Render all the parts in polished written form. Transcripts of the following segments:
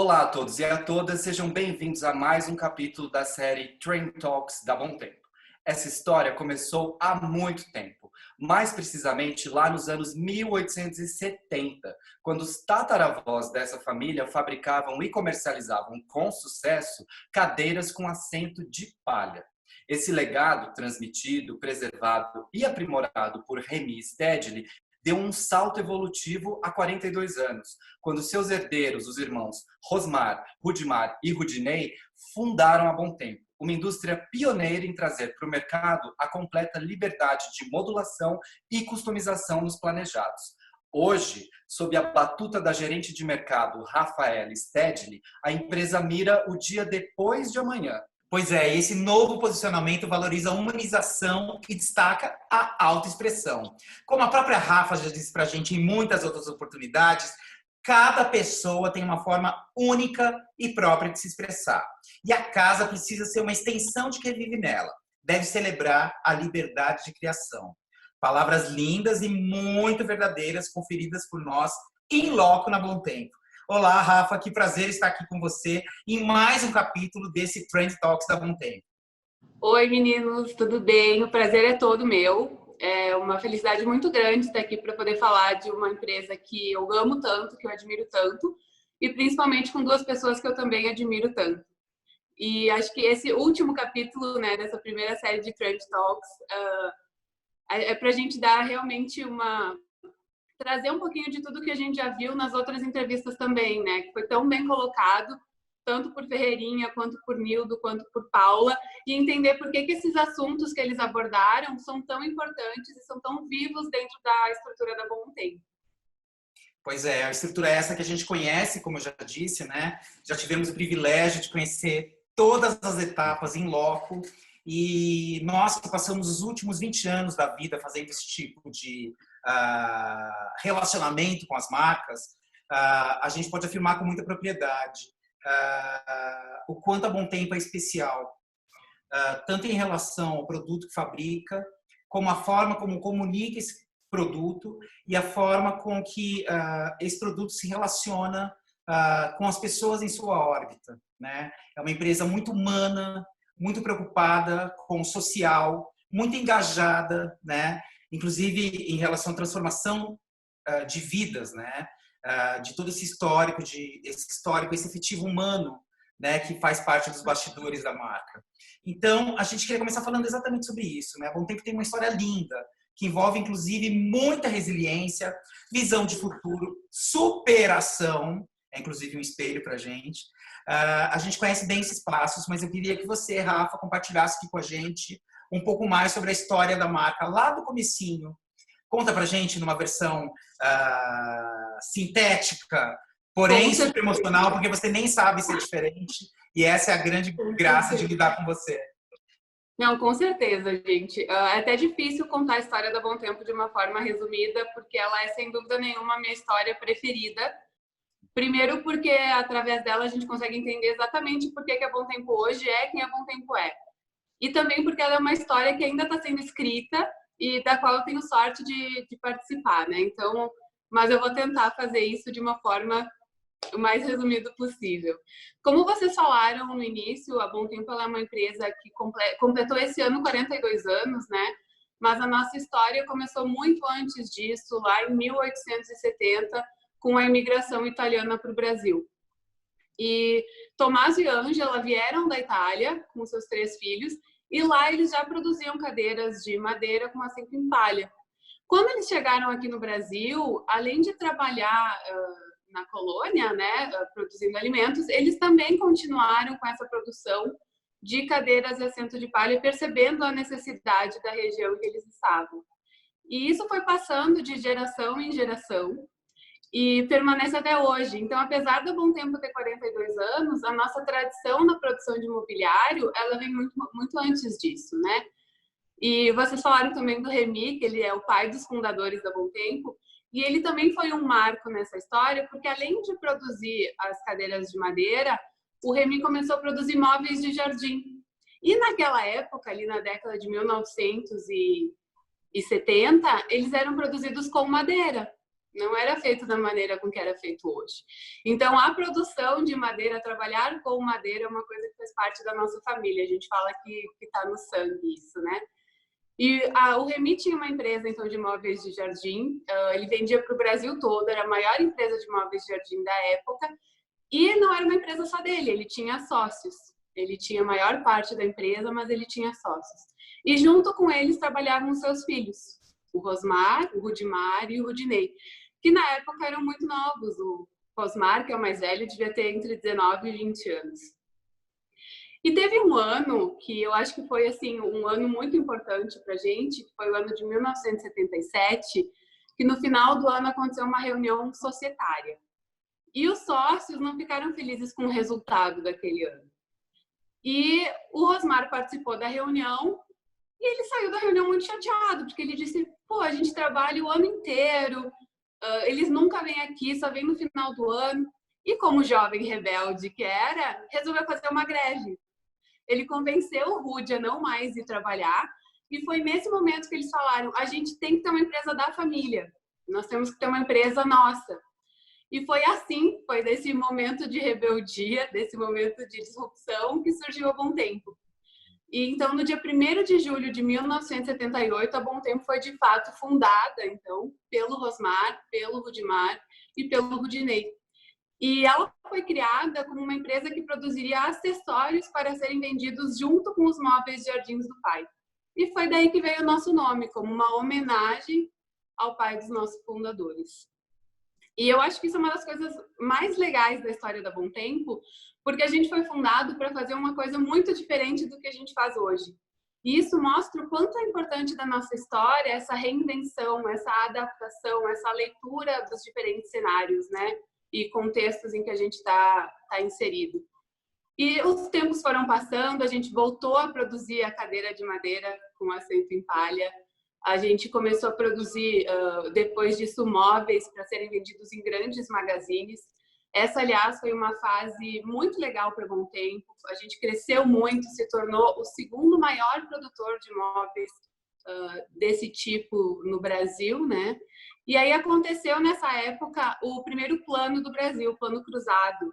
Olá a todos e a todas, sejam bem-vindos a mais um capítulo da série Trend Talks da Bom Tempo. Essa história começou há muito tempo, mais precisamente lá nos anos 1870, quando os tataravós dessa família fabricavam e comercializavam com sucesso cadeiras com assento de palha. Esse legado transmitido, preservado e aprimorado por Remy Stedley deu um salto evolutivo há 42 anos, quando seus herdeiros, os irmãos Rosmar, Rudimar e Rudinei, fundaram a Bom Tempo, uma indústria pioneira em trazer para o mercado a completa liberdade de modulação e customização nos planejados. Hoje, sob a batuta da gerente de mercado Rafaela Stedley, a empresa mira o dia depois de amanhã. Pois é, esse novo posicionamento valoriza a humanização e destaca a autoexpressão. Como a própria Rafa já disse pra gente em muitas outras oportunidades, cada pessoa tem uma forma única e própria de se expressar. E a casa precisa ser uma extensão de quem vive nela. Deve celebrar a liberdade de criação. Palavras lindas e muito verdadeiras conferidas por nós em loco na Bom Tempo. Olá, Rafa, que prazer estar aqui com você em mais um capítulo desse Trend Talks da Bom Tempo. Oi, meninos, tudo bem? O prazer é todo meu. É uma felicidade muito grande estar aqui para poder falar de uma empresa que eu amo tanto, que eu admiro tanto, e principalmente com duas pessoas que eu também admiro tanto. E acho que esse último capítulo, né, dessa primeira série de Trend Talks é para a gente dar realmente trazer um pouquinho de tudo que a gente já viu nas outras entrevistas também, né? Que foi tão bem colocado, tanto por Ferreirinha, quanto por Nildo, quanto por Paula, e entender por que esses assuntos que eles abordaram são tão importantes e são tão vivos dentro da estrutura da Bom Tempo. Pois é, a estrutura é essa que a gente conhece, como eu já disse, né? Já tivemos o privilégio de conhecer todas as etapas em loco, e nós que passamos os últimos 20 anos da vida fazendo esse tipo de relacionamento com as marcas, a gente pode afirmar com muita propriedade o quanto a Bom Tempo é especial, tanto em relação ao produto que fabrica, como a forma como comunica esse produto e a forma com que esse produto se relaciona com as pessoas em sua órbita, né? É uma empresa muito humana, muito preocupada com o social, muito engajada, né? Inclusive em relação à transformação de vidas, né? De todo esse histórico, esse efetivo humano, né? Que faz parte dos bastidores da marca. Então, a gente queria começar falando exatamente sobre isso, né? A Bom Tempo tem uma história linda, que envolve, inclusive, muita resiliência, visão de futuro, superação, é inclusive um espelho para a gente. A gente conhece bem esses passos, mas eu queria que você, Rafa, compartilhasse aqui com a gente um pouco mais sobre a história da marca lá do comecinho. Conta pra gente numa versão sintética, porém super emocional, porque você nem sabe ser diferente, e essa é a grande graça de lidar com você. Não, com certeza, gente. É até difícil contar a história da Bom Tempo de uma forma resumida, porque ela é, sem dúvida nenhuma, a minha história preferida. Primeiro porque, através dela, a gente consegue entender exatamente por que a Bom Tempo hoje é quem a Bom Tempo é. E também porque ela é uma história que ainda está sendo escrita e da qual eu tenho sorte de participar, né? Então, mas eu vou tentar fazer isso de uma forma o mais resumido possível. Como vocês falaram no início, a Bom Tempo ela é uma empresa que completou esse ano 42 anos, né? Mas a nossa história começou muito antes disso, lá em 1870, com a imigração italiana para o Brasil. E Tommaso e Ângela vieram da Itália com seus 3 filhos, e lá eles já produziam cadeiras de madeira com assento em palha. Quando eles chegaram aqui no Brasil, além de trabalhar na colônia, né, produzindo alimentos, eles também continuaram com essa produção de cadeiras de assento de palha, percebendo a necessidade da região em que eles estavam. E isso foi passando de geração em geração e permanece até hoje. Então, apesar do Bom Tempo ter 42 anos, a nossa tradição na produção de mobiliário, ela vem muito, muito antes disso, né? E vocês falaram também do Remy, que ele é o pai dos fundadores da Bom Tempo, e ele também foi um marco nessa história, porque além de produzir as cadeiras de madeira, o Remy começou a produzir móveis de jardim. E naquela época, ali na década de 1970, eles eram produzidos com madeira. não era feito da maneira com que era feito hoje. Então, a produção de madeira, trabalhar com madeira é uma coisa que faz parte da nossa família. A gente fala que está no sangue isso, né? E o Remy tinha uma empresa, então, de móveis de jardim. Ele vendia para o Brasil todo, era a maior empresa de móveis de jardim da época. E não era uma empresa só dele, ele tinha sócios. Ele tinha a maior parte da empresa, mas ele tinha sócios. E junto com eles trabalhavam seus filhos, o Rosmar, o Rudimar e o Rudinei, que na época eram muito novos. O Rosmar, que é o mais velho, devia ter entre 19 e 20 anos. E teve um ano que eu acho que foi assim um ano muito importante para a gente, que foi o ano de 1977, que no final do ano aconteceu uma reunião societária. E os sócios não ficaram felizes com o resultado daquele ano. E o Rosmar participou da reunião e ele saiu da reunião muito chateado, porque ele disse, pô, a gente trabalha o ano inteiro, eles nunca vêm aqui, só vêm no final do ano. E como jovem rebelde que era, resolveu fazer uma greve. Ele convenceu o Rude a não mais ir trabalhar e foi nesse momento que eles falaram, a gente tem que ter uma empresa da família, nós temos que ter uma empresa nossa. E foi assim, foi desse momento de rebeldia, desse momento de disrupção que surgiu a Bom Tempo. E então, no dia 1º de julho de 1978, a Bom Tempo foi de fato fundada, então, pelo Rosmar, pelo Rudimar e pelo Rudinei. E ela foi criada como uma empresa que produziria acessórios para serem vendidos junto com os móveis de jardins do pai. E foi daí que veio o nosso nome, como uma homenagem ao pai dos nossos fundadores. E eu acho que isso é uma das coisas mais legais da história da Bom Tempo, porque a gente foi fundado para fazer uma coisa muito diferente do que a gente faz hoje. E isso mostra o quanto é importante da nossa história essa reinvenção, essa adaptação, essa leitura dos diferentes cenários, né? E contextos em que a gente está inserido. E os tempos foram passando, a gente voltou a produzir a cadeira de madeira com assento em palha. A gente começou a produzir, depois disso, móveis para serem vendidos em grandes magazines. Essa, aliás, foi uma fase muito legal para Bom Tempo. A gente cresceu muito, se tornou o segundo maior produtor de móveis desse tipo no Brasil, né? E aí aconteceu nessa época o primeiro plano do Brasil, o Plano Cruzado.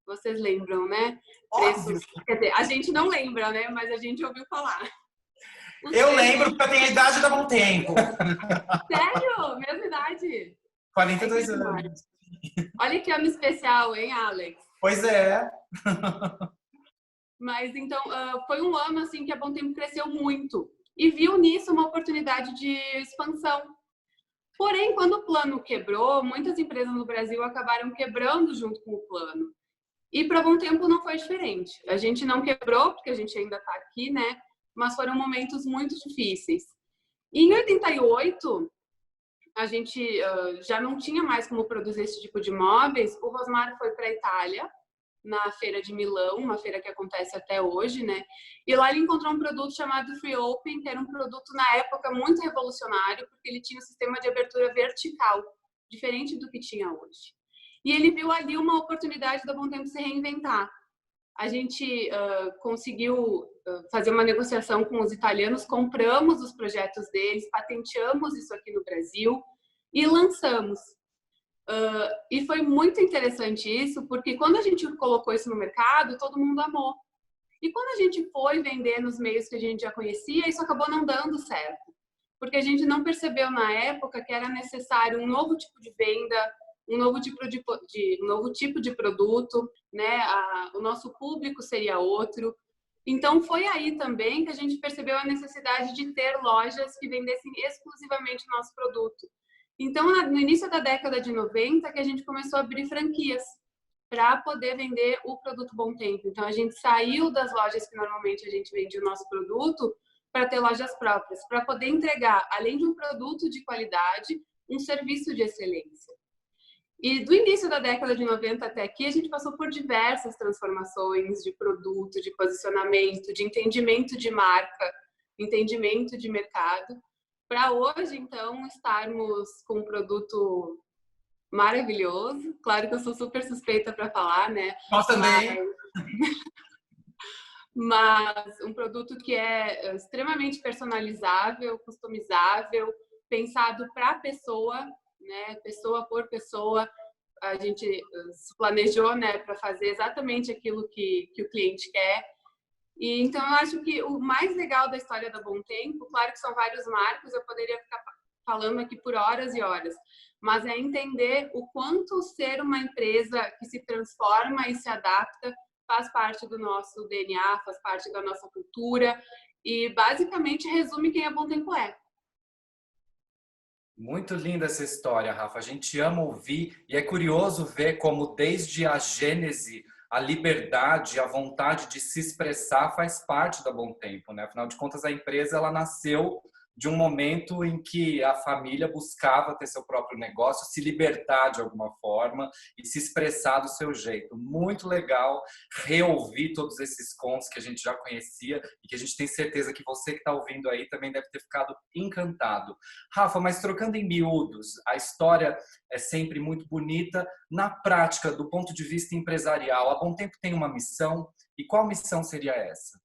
Vocês lembram, né? Preços, quer dizer, a gente não lembra, né? Mas a gente ouviu falar. Eu lembro porque eu tenho a idade da Bom Tempo. Sério? Mesma idade? 42 anos. Olha que ano especial, hein, Alex? Pois é. Mas então, foi um ano assim que a Bom Tempo cresceu muito e viu nisso uma oportunidade de expansão. Porém, quando o plano quebrou, muitas empresas no Brasil acabaram quebrando junto com o plano. E para Bom Tempo não foi diferente. A gente não quebrou, porque a gente ainda está aqui, né? Mas foram momentos muito difíceis. E em 88, a gente já não tinha mais como produzir esse tipo de móveis. O Rosmar foi para a Itália, na feira de Milão, uma feira que acontece até hoje, né? E lá ele encontrou um produto chamado Free Open, que era um produto na época muito revolucionário, porque ele tinha um sistema de abertura vertical, diferente do que tinha hoje. E ele viu ali uma oportunidade da Bom Tempo se reinventar. A gente conseguiu fazer uma negociação com os italianos, compramos os projetos deles, patenteamos isso aqui no Brasil e lançamos. E foi muito interessante isso, porque quando a gente colocou isso no mercado, todo mundo amou. E quando a gente foi vender nos meios que a gente já conhecia, isso acabou não dando certo. Porque a gente não percebeu na época que era necessário um novo tipo de venda, um novo tipo de produto, né? O nosso público seria outro. Então, foi aí também que a gente percebeu a necessidade de ter lojas que vendessem exclusivamente o nosso produto. Então, no início da década de 90, que a gente começou a abrir franquias para poder vender o produto Bom Tempo. Então, a gente saiu das lojas que normalmente a gente vende o nosso produto para ter lojas próprias, para poder entregar, além de um produto de qualidade, um serviço de excelência. E do início da década de 90 até aqui, a gente passou por diversas transformações de produto, de posicionamento, de entendimento de marca, entendimento de mercado, para hoje, então, estarmos com um produto maravilhoso. Claro que eu sou super suspeita para falar, né? Nós também. Mas um produto que é extremamente personalizável, customizável, pensado para a pessoa, né, pessoa por pessoa, a gente se planejou, né, para fazer exatamente aquilo que o cliente quer. E então eu acho que o mais legal da história da Bom Tempo, claro que são vários marcos, eu poderia ficar falando aqui por horas e horas, mas é entender o quanto ser uma empresa que se transforma e se adapta faz parte do nosso DNA, faz parte da nossa cultura e basicamente resume quem a Bom Tempo é. Muito linda essa história, Rafa. A gente ama ouvir e é curioso ver como desde a gênese, a liberdade, a vontade de se expressar faz parte da Bom Tempo, né? Afinal de contas, a empresa ela nasceu de um momento em que a família buscava ter seu próprio negócio, se libertar de alguma forma e se expressar do seu jeito. Muito legal reouvir todos esses contos que a gente já conhecia e que a gente tem certeza que você que está ouvindo aí também deve ter ficado encantado. Rafa, mas trocando em miúdos, a história é sempre muito bonita. Na prática, do ponto de vista empresarial, a Bom Tempo tem uma missão? E qual missão seria essa?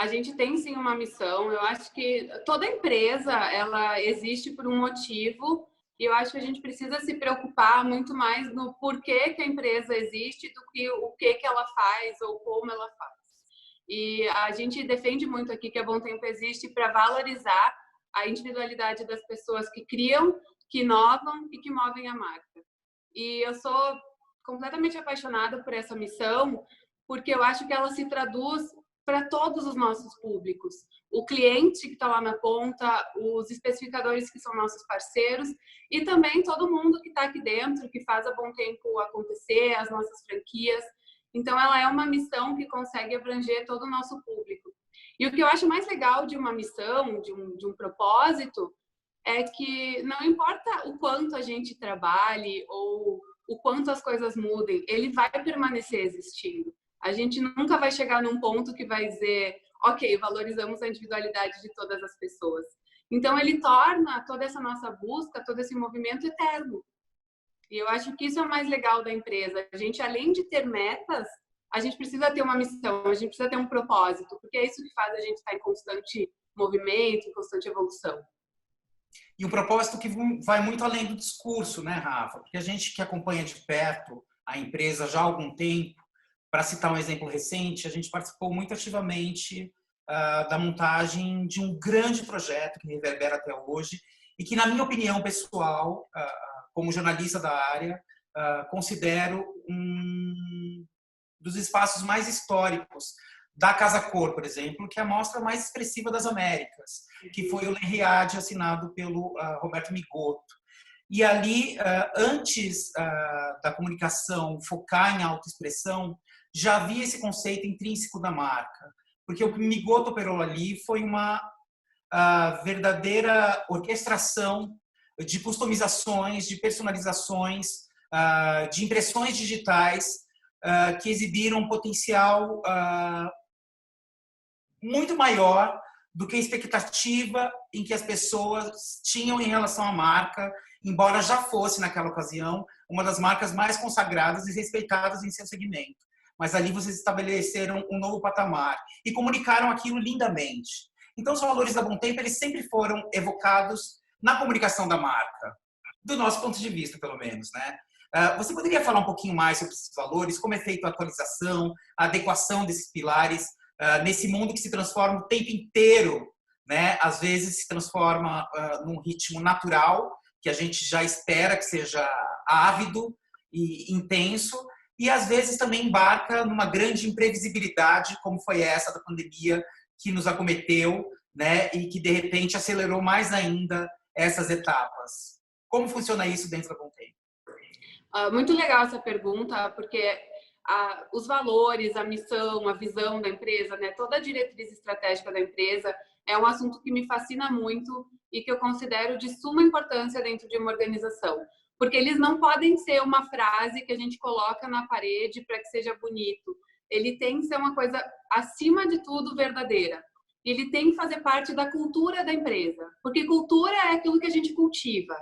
A gente tem sim uma missão. Eu acho que toda empresa ela existe por um motivo e eu acho que a gente precisa se preocupar muito mais no porquê que a empresa existe do que o que ela faz ou como ela faz. E a gente defende muito aqui que a Bom Tempo existe para valorizar a individualidade das pessoas que criam, que inovam e que movem a marca. E eu sou completamente apaixonada por essa missão porque eu acho que ela se traduz para todos os nossos públicos. O cliente que está lá na ponta, os especificadores que são nossos parceiros e também todo mundo que está aqui dentro, que faz a Bom Tempo acontecer, as nossas franquias. Então, ela é uma missão que consegue abranger todo o nosso público. E o que eu acho mais legal de uma missão, de um propósito, é que não importa o quanto a gente trabalhe ou o quanto as coisas mudem, ele vai permanecer existindo. A gente nunca vai chegar num ponto que vai dizer, ok, valorizamos a individualidade de todas as pessoas. Então, ele torna toda essa nossa busca, todo esse movimento eterno. E eu acho que isso é o mais legal da empresa. A gente, além de ter metas, a gente precisa ter uma missão, a gente precisa ter um propósito, porque é isso que faz a gente estar em constante movimento, em constante evolução. E um propósito que vai muito além do discurso, né, Rafa? Porque a gente que acompanha de perto a empresa já há algum tempo, para citar um exemplo recente, a gente participou muito ativamente da montagem de um grande projeto que reverbera até hoje e que, na minha opinião pessoal, como jornalista da área, considero um dos espaços mais históricos da Casa Cor, por exemplo, que é a mostra mais expressiva das Américas, que foi o L'Henriade, assinado pelo Roberto Migotto. E ali, antes da comunicação focar em autoexpressão, já havia esse conceito intrínseco da marca. Porque o que Migotto operou ali foi uma verdadeira orquestração de customizações, de personalizações, de impressões digitais que exibiram um potencial muito maior do que a expectativa em que as pessoas tinham em relação à marca, embora já fosse, naquela ocasião, uma das marcas mais consagradas e respeitadas em seu segmento. Mas ali vocês estabeleceram um novo patamar e comunicaram aquilo lindamente. Então, os valores da Bom Tempo, eles sempre foram evocados na comunicação da marca, do nosso ponto de vista, pelo menos, né? Você poderia falar um pouquinho mais sobre esses valores, como é feita a atualização, a adequação desses pilares nesse mundo que se transforma o tempo inteiro, né? Às vezes se transforma num ritmo natural, que a gente já espera que seja ávido e intenso, e às vezes também embarca numa grande imprevisibilidade, como foi essa da pandemia que nos acometeu, né? E que de repente acelerou mais ainda essas etapas. Como funciona isso dentro da Bom Tempo? Muito legal essa pergunta, porque os valores, a missão, a visão da empresa, né, toda a diretriz estratégica da empresa é um assunto que me fascina muito e que eu considero de suma importância dentro de uma organização. Porque eles não podem ser uma frase que a gente coloca na parede para que seja bonito. Ele tem que ser uma coisa, acima de tudo, verdadeira. Ele tem que fazer parte da cultura da empresa. Porque cultura é aquilo que a gente cultiva.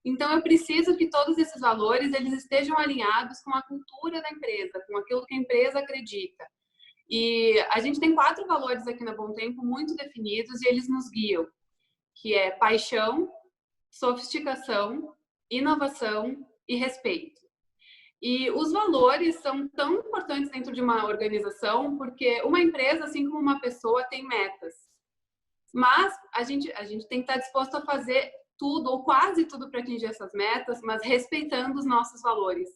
Então, eu preciso que todos esses valores eles estejam alinhados com a cultura da empresa, com aquilo que a empresa acredita. E a gente tem 4 valores aqui na Bom Tempo muito definidos e eles nos guiam, que é paixão, sofisticação, inovação e respeito. E os valores são tão importantes dentro de uma organização, porque uma empresa, assim como uma pessoa, tem metas. Mas a gente tem que estar disposto a fazer tudo, ou quase tudo, para atingir essas metas, mas respeitando os nossos valores.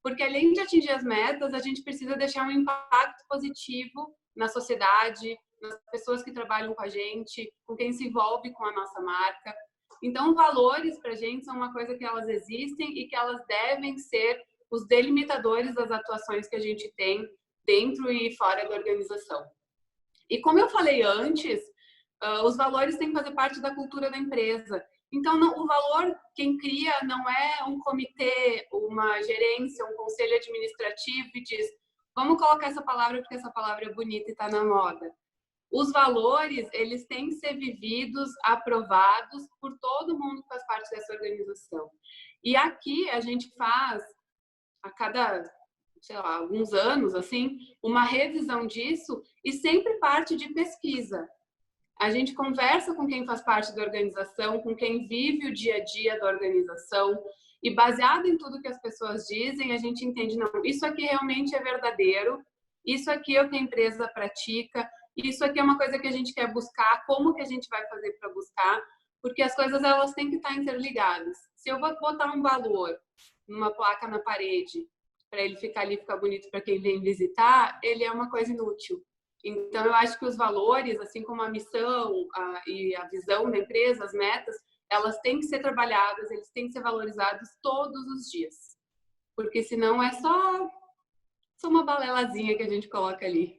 Porque além de atingir as metas, a gente precisa deixar um impacto positivo na sociedade, nas pessoas que trabalham com a gente, com quem se envolve com a nossa marca. Então, valores para a gente são uma coisa que elas existem e que elas devem ser os delimitadores das atuações que a gente tem dentro e fora da organização. E como eu falei antes, os valores têm que fazer parte da cultura da empresa. Então, o valor, quem cria não é um comitê, uma gerência, um conselho administrativo e diz, vamos colocar essa palavra porque essa palavra é bonita e está na moda. Os valores, eles têm que ser vividos, aprovados por todo mundo que faz parte dessa organização. E aqui a gente faz, a cada, sei lá, alguns anos, assim, uma revisão disso e sempre parte de pesquisa. A gente conversa com quem faz parte da organização, com quem vive o dia a dia da organização e baseado em tudo que as pessoas dizem, a gente entende, não, isso aqui realmente é verdadeiro, isso aqui é o que a empresa pratica, isso aqui é uma coisa que a gente quer buscar, como que a gente vai fazer para buscar, porque as coisas elas têm que estar interligadas. Se eu vou botar um valor numa placa na parede para ele ficar ali, ficar bonito para quem vem visitar, ele é uma coisa inútil. Então, eu acho que os valores, assim como a missão e a visão da empresa, as metas, elas têm que ser trabalhadas, eles têm que ser valorizados todos os dias. Porque senão é só uma balelazinha que a gente coloca ali.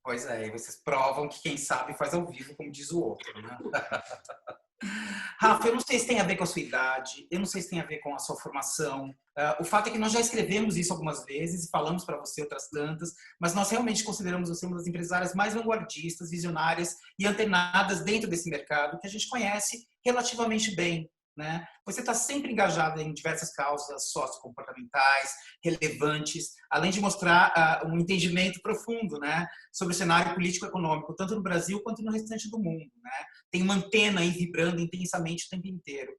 Pois é, e vocês provam que quem sabe faz ao vivo, como diz o outro, né? Rafa, eu não sei se tem a ver com a sua idade, eu não sei se tem a ver com a sua formação. O fato é que nós já escrevemos isso algumas vezes e falamos para você outras tantas, mas nós realmente consideramos você uma das empresárias mais vanguardistas, visionárias e antenadas dentro desse mercado que a gente conhece relativamente bem, né? Você está sempre engajada em diversas causas sociocomportamentais, relevantes, além de mostrar um entendimento profundo, né, sobre o cenário político-econômico, tanto no Brasil quanto no restante do mundo, né? Tem uma antena aí vibrando intensamente o tempo inteiro.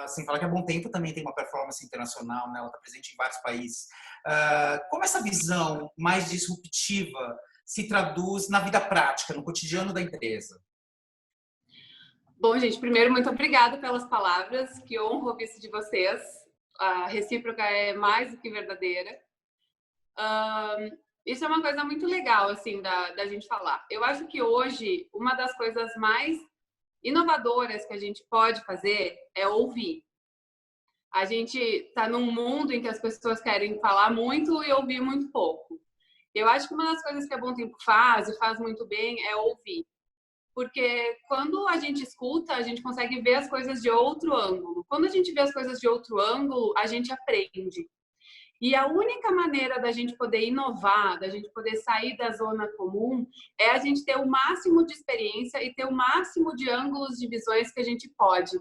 Sem falar que a Bom Tempo também tem uma performance internacional, né? Ela está presente em vários países. Como essa visão mais disruptiva se traduz na vida prática, no cotidiano da empresa? Bom, gente, primeiro, muito obrigada pelas palavras, que honra ouvir isso de vocês. A recíproca é mais do que verdadeira. Isso é uma coisa muito legal, assim, da gente falar. Eu acho que hoje, uma das coisas mais inovadoras que a gente pode fazer é ouvir. A gente está num mundo em que as pessoas querem falar muito e ouvir muito pouco. Eu acho que uma das coisas que a Bom Tempo faz, e faz muito bem, é ouvir. Porque quando a gente escuta, a gente consegue ver as coisas de outro ângulo. Quando a gente vê as coisas de outro ângulo, a gente aprende. E a única maneira da gente poder inovar, da gente poder sair da zona comum, é a gente ter o máximo de experiência e ter o máximo de ângulos de visões que a gente pode.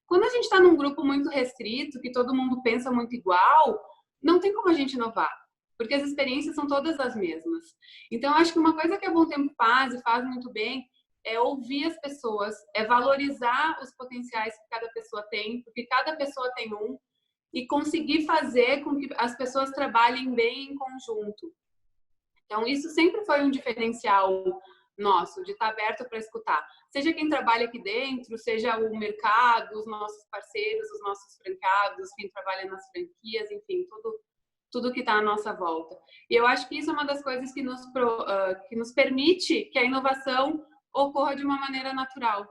Quando a gente está num grupo muito restrito, que todo mundo pensa muito igual, não tem como a gente inovar, porque as experiências são todas as mesmas. Então, acho que uma coisa que a Bom Tempo faz e faz muito bem é ouvir as pessoas, é valorizar os potenciais que cada pessoa tem, porque cada pessoa tem um, e conseguir fazer com que as pessoas trabalhem bem em conjunto. Então, isso sempre foi um diferencial nosso, de estar aberto para escutar. Seja quem trabalha aqui dentro, seja o mercado, os nossos parceiros, os nossos franqueados, quem trabalha nas franquias, enfim, tudo que está à nossa volta. E eu acho que isso é uma das coisas que nos permite que a inovação ocorra de uma maneira natural.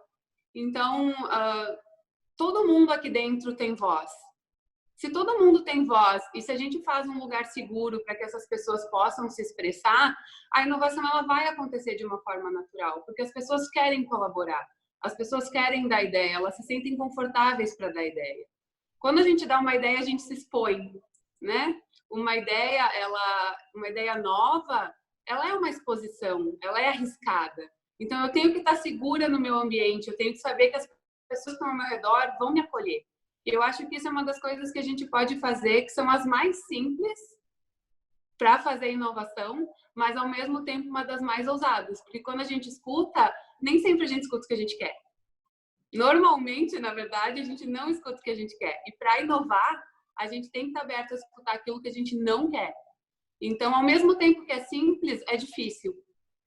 Então, todo mundo aqui dentro tem voz. Se todo mundo tem voz e se a gente faz um lugar seguro para que essas pessoas possam se expressar, a inovação ela vai acontecer de uma forma natural, porque as pessoas querem colaborar, as pessoas querem dar ideia, elas se sentem confortáveis para dar ideia. Quando a gente dá uma ideia, a gente se expõe, né? Uma ideia nova, ela é uma exposição, ela é arriscada. Então, eu tenho que estar segura no meu ambiente, eu tenho que saber que as pessoas que estão ao meu redor vão me acolher. Eu acho que isso é uma das coisas que a gente pode fazer, que são as mais simples para fazer inovação, mas, ao mesmo tempo, uma das mais ousadas. Porque quando a gente escuta, nem sempre a gente escuta o que a gente quer. Normalmente, na verdade, a gente não escuta o que a gente quer. E para inovar, a gente tem que estar aberto a escutar aquilo que a gente não quer. Então, ao mesmo tempo que é simples, é difícil.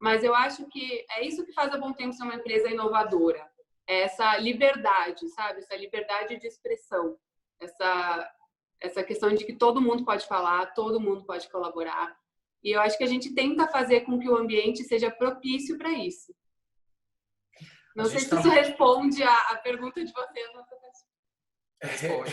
Mas eu acho que é isso que faz a Bom Tempo ser uma empresa inovadora. É essa liberdade, sabe? Essa liberdade de expressão. Essa questão de que todo mundo pode falar, todo mundo pode colaborar. E eu acho que a gente tenta fazer com que o ambiente seja propício para isso. Não sei se isso responde a pergunta de vocês.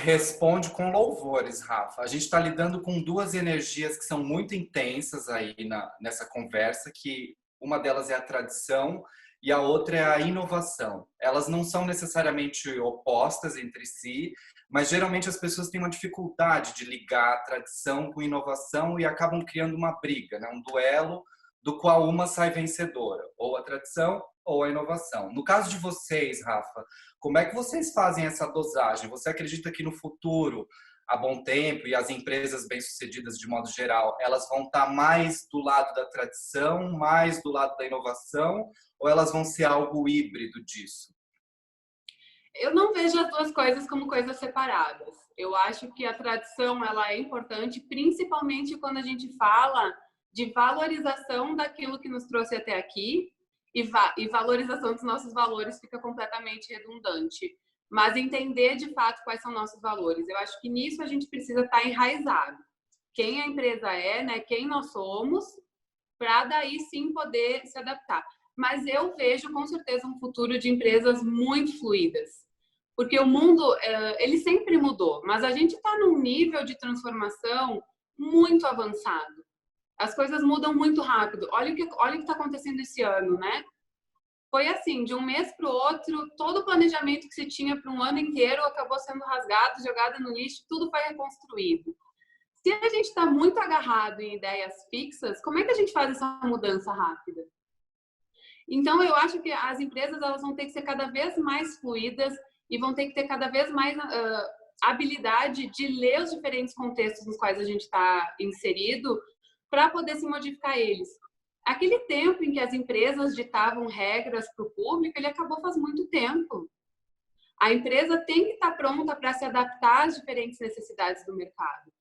Responde com louvores, Rafa. A gente está lidando com duas energias que são muito intensas aí nessa conversa, que uma delas é a tradição e a outra é a inovação. Elas não são necessariamente opostas entre si, mas geralmente as pessoas têm uma dificuldade de ligar a tradição com inovação e acabam criando uma briga, né? Um duelo do qual uma sai vencedora, ou a tradição ou a inovação. No caso de vocês, Rafa, como é que vocês fazem essa dosagem? Você acredita que no futuro, a Bom Tempo e as empresas bem-sucedidas de modo geral, elas vão estar mais do lado da tradição, mais do lado da inovação, ou elas vão ser algo híbrido disso? Eu não vejo as duas coisas como coisas separadas. Eu acho que a tradição ela é importante, principalmente quando a gente fala de valorização daquilo que nos trouxe até aqui e valorização dos nossos valores fica completamente redundante. Mas entender de fato quais são nossos valores. Eu acho que nisso a gente precisa estar enraizado. Quem a empresa é, né? Quem nós somos, para daí sim poder se adaptar. Mas eu vejo com certeza um futuro de empresas muito fluídas. Porque o mundo, ele sempre mudou, mas a gente está num nível de transformação muito avançado. As coisas mudam muito rápido. Olha o que está acontecendo esse ano, né? Foi assim, de um mês para o outro, todo o planejamento que se tinha para um ano inteiro acabou sendo rasgado, jogado no lixo, tudo foi reconstruído. Se a gente está muito agarrado em ideias fixas, como é que a gente faz essa mudança rápida? Então, eu acho que as empresas elas vão ter que ser cada vez mais fluídas e vão ter que ter cada vez mais habilidade de ler os diferentes contextos nos quais a gente está inserido para poder se modificar eles. Aquele tempo em que as empresas ditavam regras para o público, ele acabou faz muito tempo. A empresa tem que estar pronta para se adaptar às diferentes necessidades do mercado.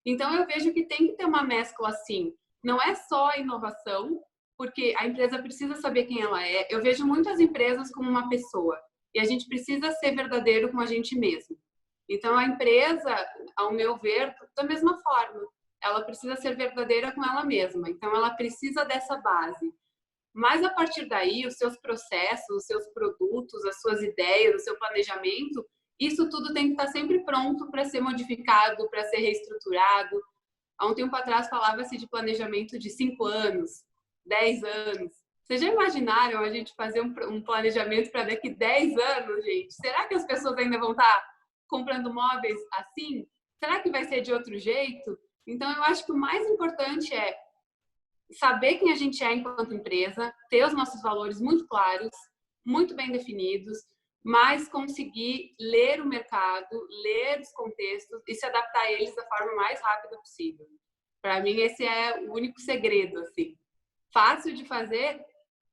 Então, eu vejo que tem que ter uma mescla assim. Não é só a inovação, porque a empresa precisa saber quem ela é. Eu vejo muitas empresas como uma pessoa e a gente precisa ser verdadeiro com a gente mesmo. Então, a empresa, ao meu ver, da mesma forma, ela precisa ser verdadeira com ela mesma. Então, ela precisa dessa base. Mas, a partir daí, os seus processos, os seus produtos, as suas ideias, o seu planejamento, isso tudo tem que estar sempre pronto para ser modificado, para ser reestruturado. Há um tempo atrás, falava-se de planejamento de 5 anos, 10 anos. Vocês já imaginaram a gente fazer um planejamento para daqui 10 anos, gente? Será que as pessoas ainda vão estar comprando móveis assim? Será que vai ser de outro jeito? Então, eu acho que o mais importante é saber quem a gente é enquanto empresa, ter os nossos valores muito claros, muito bem definidos, mas conseguir ler o mercado, ler os contextos e se adaptar a eles da forma mais rápida possível. Para mim, esse é o único segredo, assim. Fácil de fazer?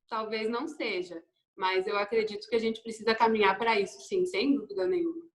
Talvez não seja, mas eu acredito que a gente precisa caminhar para isso, sim, sem dúvida nenhuma.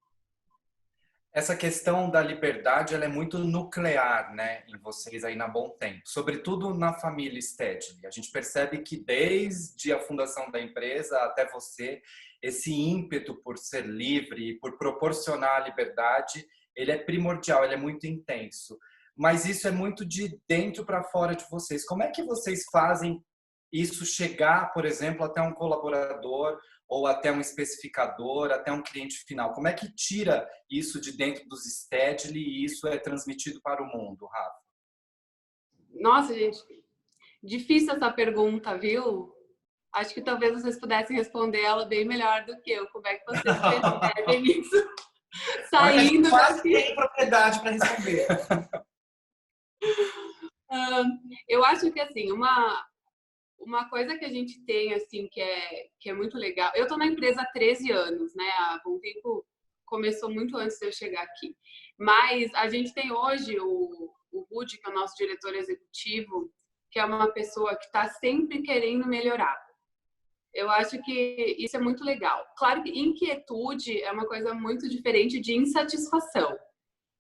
Essa questão da liberdade, ela é muito nuclear, né, em vocês aí na Bom Tempo, sobretudo na família Stedley. A gente percebe que desde a fundação da empresa até você, esse ímpeto por ser livre e por proporcionar a liberdade, ele é primordial, ele é muito intenso. Mas isso é muito de dentro para fora de vocês. Como é que vocês fazem isso chegar, por exemplo, até um colaborador ou até um especificador, até um cliente final? Como é que tira isso de dentro dos Stedley e isso é transmitido para o mundo, Rafa? Nossa, gente, difícil essa pergunta, viu? Acho que talvez vocês pudessem responder ela bem melhor do que eu. Como é que vocês percebem isso? Saindo daqui. Tem propriedade para responder. Eu acho que, assim, uma coisa que a gente tem, assim, que é muito legal... Eu estou na empresa há 13 anos, né? A Bom Tempo começou muito antes de eu chegar aqui. Mas a gente tem hoje o Rudy, que é o nosso diretor executivo, que é uma pessoa que está sempre querendo melhorar. Eu acho que isso é muito legal. Claro que inquietude é uma coisa muito diferente de insatisfação.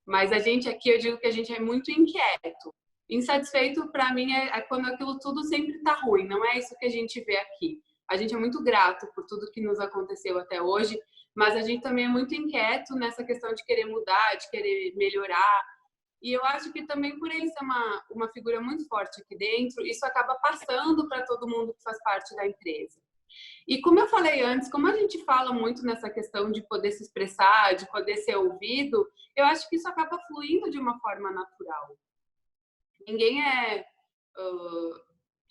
Mas a gente aqui, eu digo que a gente é muito inquieto. Insatisfeito, para mim, é quando aquilo tudo sempre está ruim. Não é isso que a gente vê aqui. A gente é muito grato por tudo que nos aconteceu até hoje, mas a gente também é muito inquieto nessa questão de querer mudar, de querer melhorar. E eu acho que também por ele ser uma figura muito forte aqui dentro, isso acaba passando para todo mundo que faz parte da empresa. E como eu falei antes, como a gente fala muito nessa questão de poder se expressar, de poder ser ouvido, eu acho que isso acaba fluindo de uma forma natural. Ninguém é...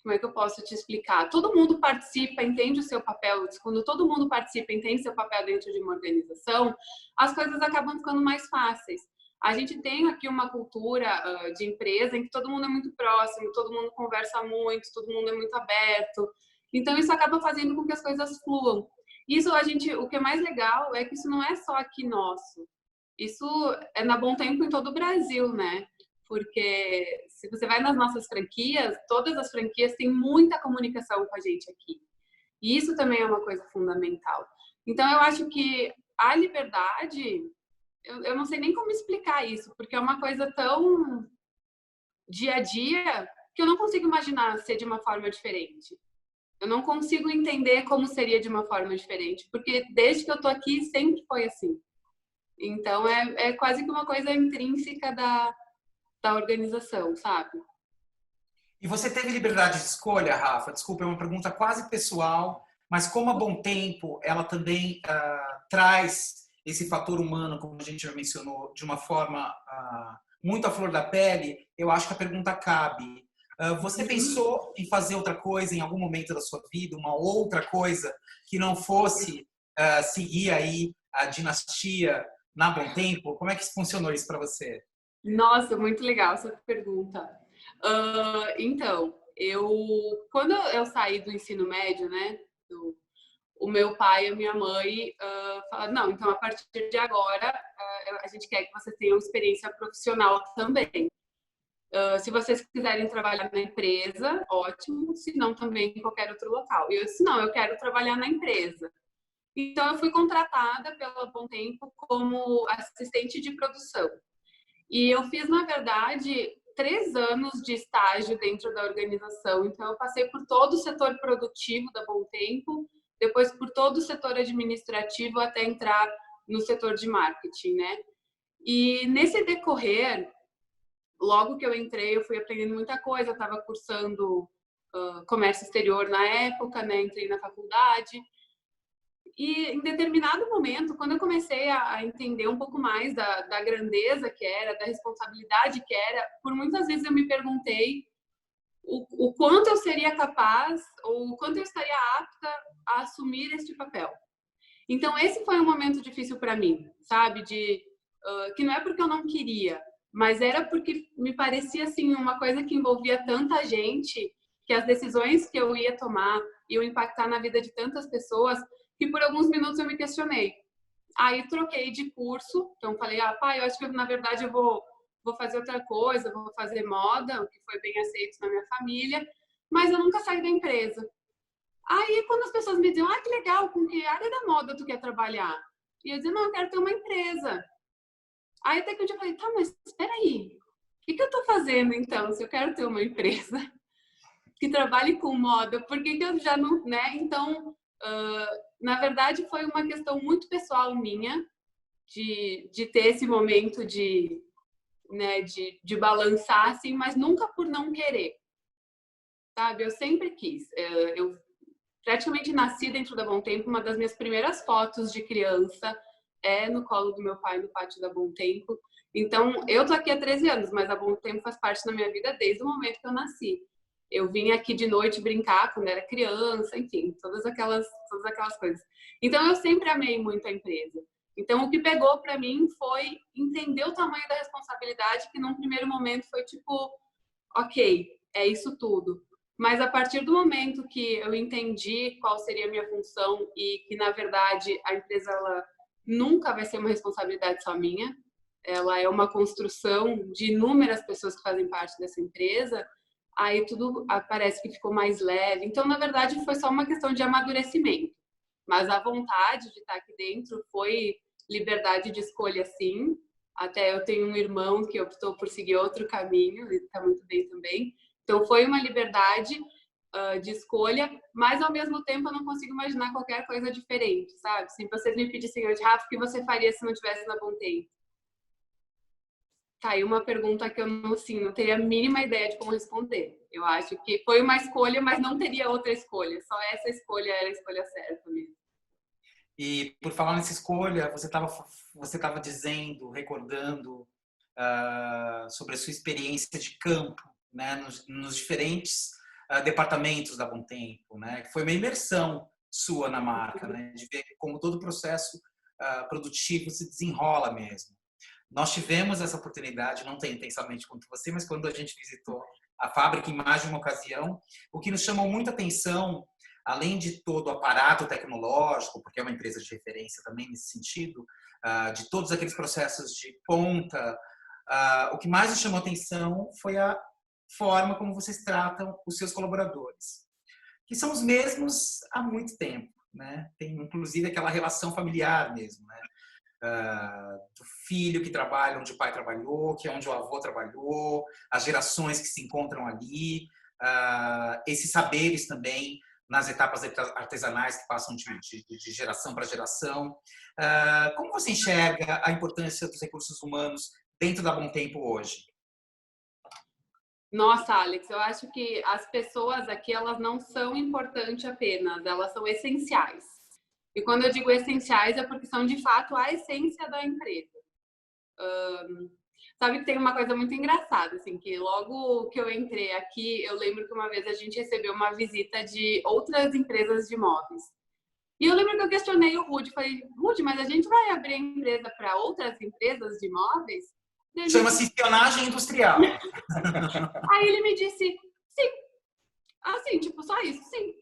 como é que eu posso te explicar? Todo mundo participa, entende o seu papel. Quando todo mundo participa, entende seu papel dentro de uma organização, as coisas acabam ficando mais fáceis. A gente tem aqui uma cultura de empresa em que todo mundo é muito próximo, todo mundo conversa muito, todo mundo é muito aberto. Então, isso acaba fazendo com que as coisas fluam. Isso, o que é mais legal é que isso não é só aqui nosso. Isso é na Bom Tempo em todo o Brasil, né? Porque se você vai nas nossas franquias, todas as franquias têm muita comunicação com a gente aqui. E isso também é uma coisa fundamental. Então, eu acho que a liberdade, eu não sei nem como explicar isso, porque é uma coisa tão dia a dia que eu não consigo imaginar ser de uma forma diferente. Eu não consigo entender como seria de uma forma diferente, porque desde que eu tô aqui sempre foi assim. Então, é quase que uma coisa intrínseca da organização, sabe? E você teve liberdade de escolha, Rafa? Desculpa, é uma pergunta quase pessoal, mas como a Bom Tempo, ela também traz esse fator humano, como a gente já mencionou, de uma forma muito à flor da pele, eu acho que a pergunta cabe. Você pensou em fazer outra coisa em algum momento da sua vida, uma outra coisa que não fosse seguir aí a dinastia na Bom Tempo? Como é que funcionou isso para você? Nossa, muito legal essa pergunta. Então, quando eu saí do ensino médio, né, o meu pai e a minha mãe falaram, não, então a partir de agora a gente quer que você tenha uma experiência profissional também. Se vocês quiserem trabalhar na empresa, ótimo, se não também em qualquer outro local. E eu disse, não, eu quero trabalhar na empresa. Então, eu fui contratada pela Bom Tempo como assistente de produção. E eu fiz, na verdade, 3 anos de estágio dentro da organização. Então, eu passei por todo o setor produtivo da Bom Tempo, depois por todo o setor administrativo até entrar no setor de marketing, né? E nesse decorrer, logo que eu entrei, eu fui aprendendo muita coisa. Eu estava cursando comércio exterior na época, né? Entrei na faculdade. E em determinado momento, quando eu comecei a entender um pouco mais da grandeza que era, da responsabilidade que era, por muitas vezes eu me perguntei o quanto eu seria capaz ou o quanto eu estaria apta a assumir este papel. Então, esse foi um momento difícil para mim, sabe? Que não é porque eu não queria, mas era porque me parecia assim uma coisa que envolvia tanta gente, que as decisões que eu ia tomar iam impactar na vida de tantas pessoas, que por alguns minutos eu me questionei. Aí troquei de curso, então falei, pai, eu acho que na verdade eu vou fazer outra coisa, vou fazer moda, o que foi bem aceito na minha família, mas eu nunca saí da empresa. Aí quando as pessoas me diziam, que legal, com que área da moda tu quer trabalhar? E eu dizia, não, eu quero ter uma empresa. Aí até que um dia eu falei, tá, mas espera aí, o que eu tô fazendo então, se eu quero ter uma empresa que trabalhe com moda, por que eu já não, né? Então, na verdade, foi uma questão muito pessoal minha, de ter esse momento de balançar, assim, mas nunca por não querer, sabe? Eu sempre quis. Eu praticamente nasci dentro da Bom Tempo. Uma das minhas primeiras fotos de criança é no colo do meu pai, no pátio da Bom Tempo. Então, eu tô aqui há 13 anos, mas a Bom Tempo faz parte da minha vida desde o momento que eu nasci. Eu vinha aqui de noite brincar quando era criança, enfim, todas aquelas coisas. Então, eu sempre amei muito a empresa. Então, o que pegou para mim foi entender o tamanho da responsabilidade, que num primeiro momento foi tipo, ok, é isso tudo. Mas a partir do momento que eu entendi qual seria a minha função e que, na verdade, a empresa ela nunca vai ser uma responsabilidade só minha, ela é uma construção de inúmeras pessoas que fazem parte dessa empresa, aí tudo parece que ficou mais leve. Então, na verdade, foi só uma questão de amadurecimento. Mas a vontade de estar aqui dentro foi liberdade de escolha, sim. Até eu tenho um irmão que optou por seguir outro caminho, ele está muito bem também. Então, foi uma liberdade de escolha, mas ao mesmo tempo eu não consigo imaginar qualquer coisa diferente, sabe? Se vocês me pedissem hoje, Rafa, o que você faria se não tivesse na Bom Tempo? Tá aí uma pergunta que eu não, assim, não teria a mínima ideia de como responder. Eu acho que foi uma escolha, mas não teria outra escolha. Só essa escolha era a escolha certa mesmo. E por falar nessa escolha, você tava dizendo, recordando sobre a sua experiência de campo, né, nos diferentes departamentos da Bom Tempo, né, que foi uma imersão sua na marca, né, de ver como todo o processo produtivo se desenrola mesmo. Nós tivemos essa oportunidade, não tenho intensamente quanto você, mas quando a gente visitou a fábrica em mais de uma ocasião, o que nos chamou muita atenção, além de todo o aparato tecnológico, porque é uma empresa de referência também nesse sentido, de todos aqueles processos de ponta, o que mais nos chamou atenção foi a forma como vocês tratam os seus colaboradores, que são os mesmos há muito tempo, né? Tem inclusive aquela relação familiar mesmo, né? Do filho que trabalha onde o pai trabalhou, que é onde o avô trabalhou, as gerações que se encontram ali, esses saberes também nas etapas artesanais que passam de geração para geração. Como você enxerga a importância dos recursos humanos dentro da Bom Tempo hoje? Nossa, Alex, eu acho que as pessoas aqui, elas não são importantes apenas, elas são essenciais. E quando eu digo essenciais é porque são, de fato, a essência da empresa. Sabe que tem uma coisa muito engraçada, assim, que logo que eu entrei aqui, eu lembro que uma vez a gente recebeu uma visita de outras empresas de imóveis. E eu lembro que eu questionei o Rudy, falei, Rudy, mas a gente vai abrir a empresa para outras empresas de imóveis? Chama-se espionagem industrial. Aí ele me disse, sim. Assim, tipo, só isso, sim.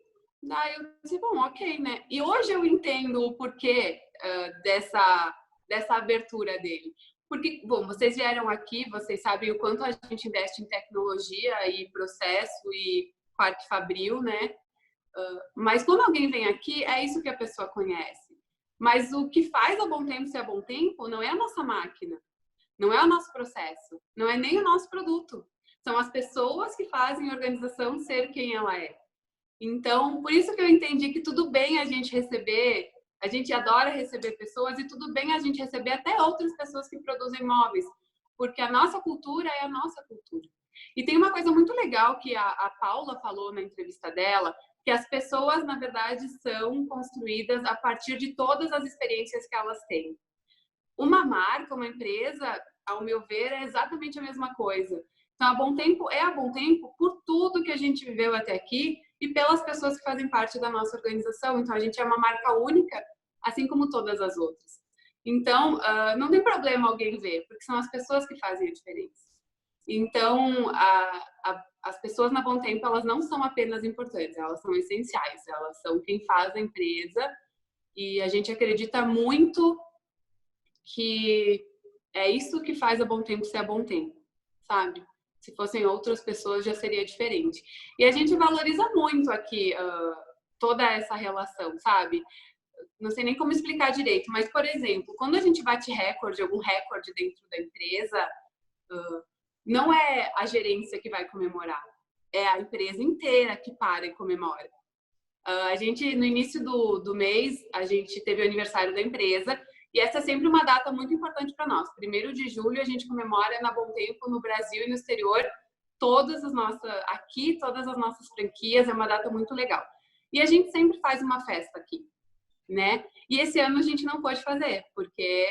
Daí eu disse, bom, ok, né? E hoje eu entendo o porquê dessa abertura dele. Porque, bom, vocês vieram aqui, vocês sabem o quanto a gente investe em tecnologia e processo e parque fabril, né? Mas quando alguém vem aqui, é isso que a pessoa conhece. Mas o que faz a Bom Tempo ser a Bom Tempo não é a nossa máquina, não é o nosso processo, não é nem o nosso produto. São as pessoas que fazem a organização ser quem ela é. Então, por isso que eu entendi que tudo bem a gente receber, a gente adora receber pessoas e tudo bem a gente receber até outras pessoas que produzem móveis, porque a nossa cultura é a nossa cultura. E tem uma coisa muito legal que a Paula falou na entrevista dela, que as pessoas, na verdade, são construídas a partir de todas as experiências que elas têm. Uma marca, uma empresa, ao meu ver, é exatamente a mesma coisa. Então, a Bom Tempo é a Bom Tempo por tudo que a gente viveu até aqui e pelas pessoas que fazem parte da nossa organização. Então, a gente é uma marca única, assim como todas as outras. Então, não tem problema alguém ver, porque são as pessoas que fazem a diferença. Então, as pessoas na Bom Tempo, elas não são apenas importantes, elas são essenciais, elas são quem faz a empresa e a gente acredita muito que é isso que faz a Bom Tempo ser a Bom Tempo, sabe? Se fossem outras pessoas, já seria diferente. E a gente valoriza muito aqui toda essa relação, sabe? Não sei nem como explicar direito, mas, por exemplo, quando a gente bate recorde, algum recorde dentro da empresa, não é a gerência que vai comemorar, é a empresa inteira que para e comemora. A gente, no início do mês, a gente teve o aniversário da empresa e essa é sempre uma data muito importante para nós. 1º de julho a gente comemora na Bom Tempo, no Brasil e no exterior, todas as nossas franquias, é uma data muito legal. E a gente sempre faz uma festa aqui, né? E esse ano a gente não pôde fazer, porque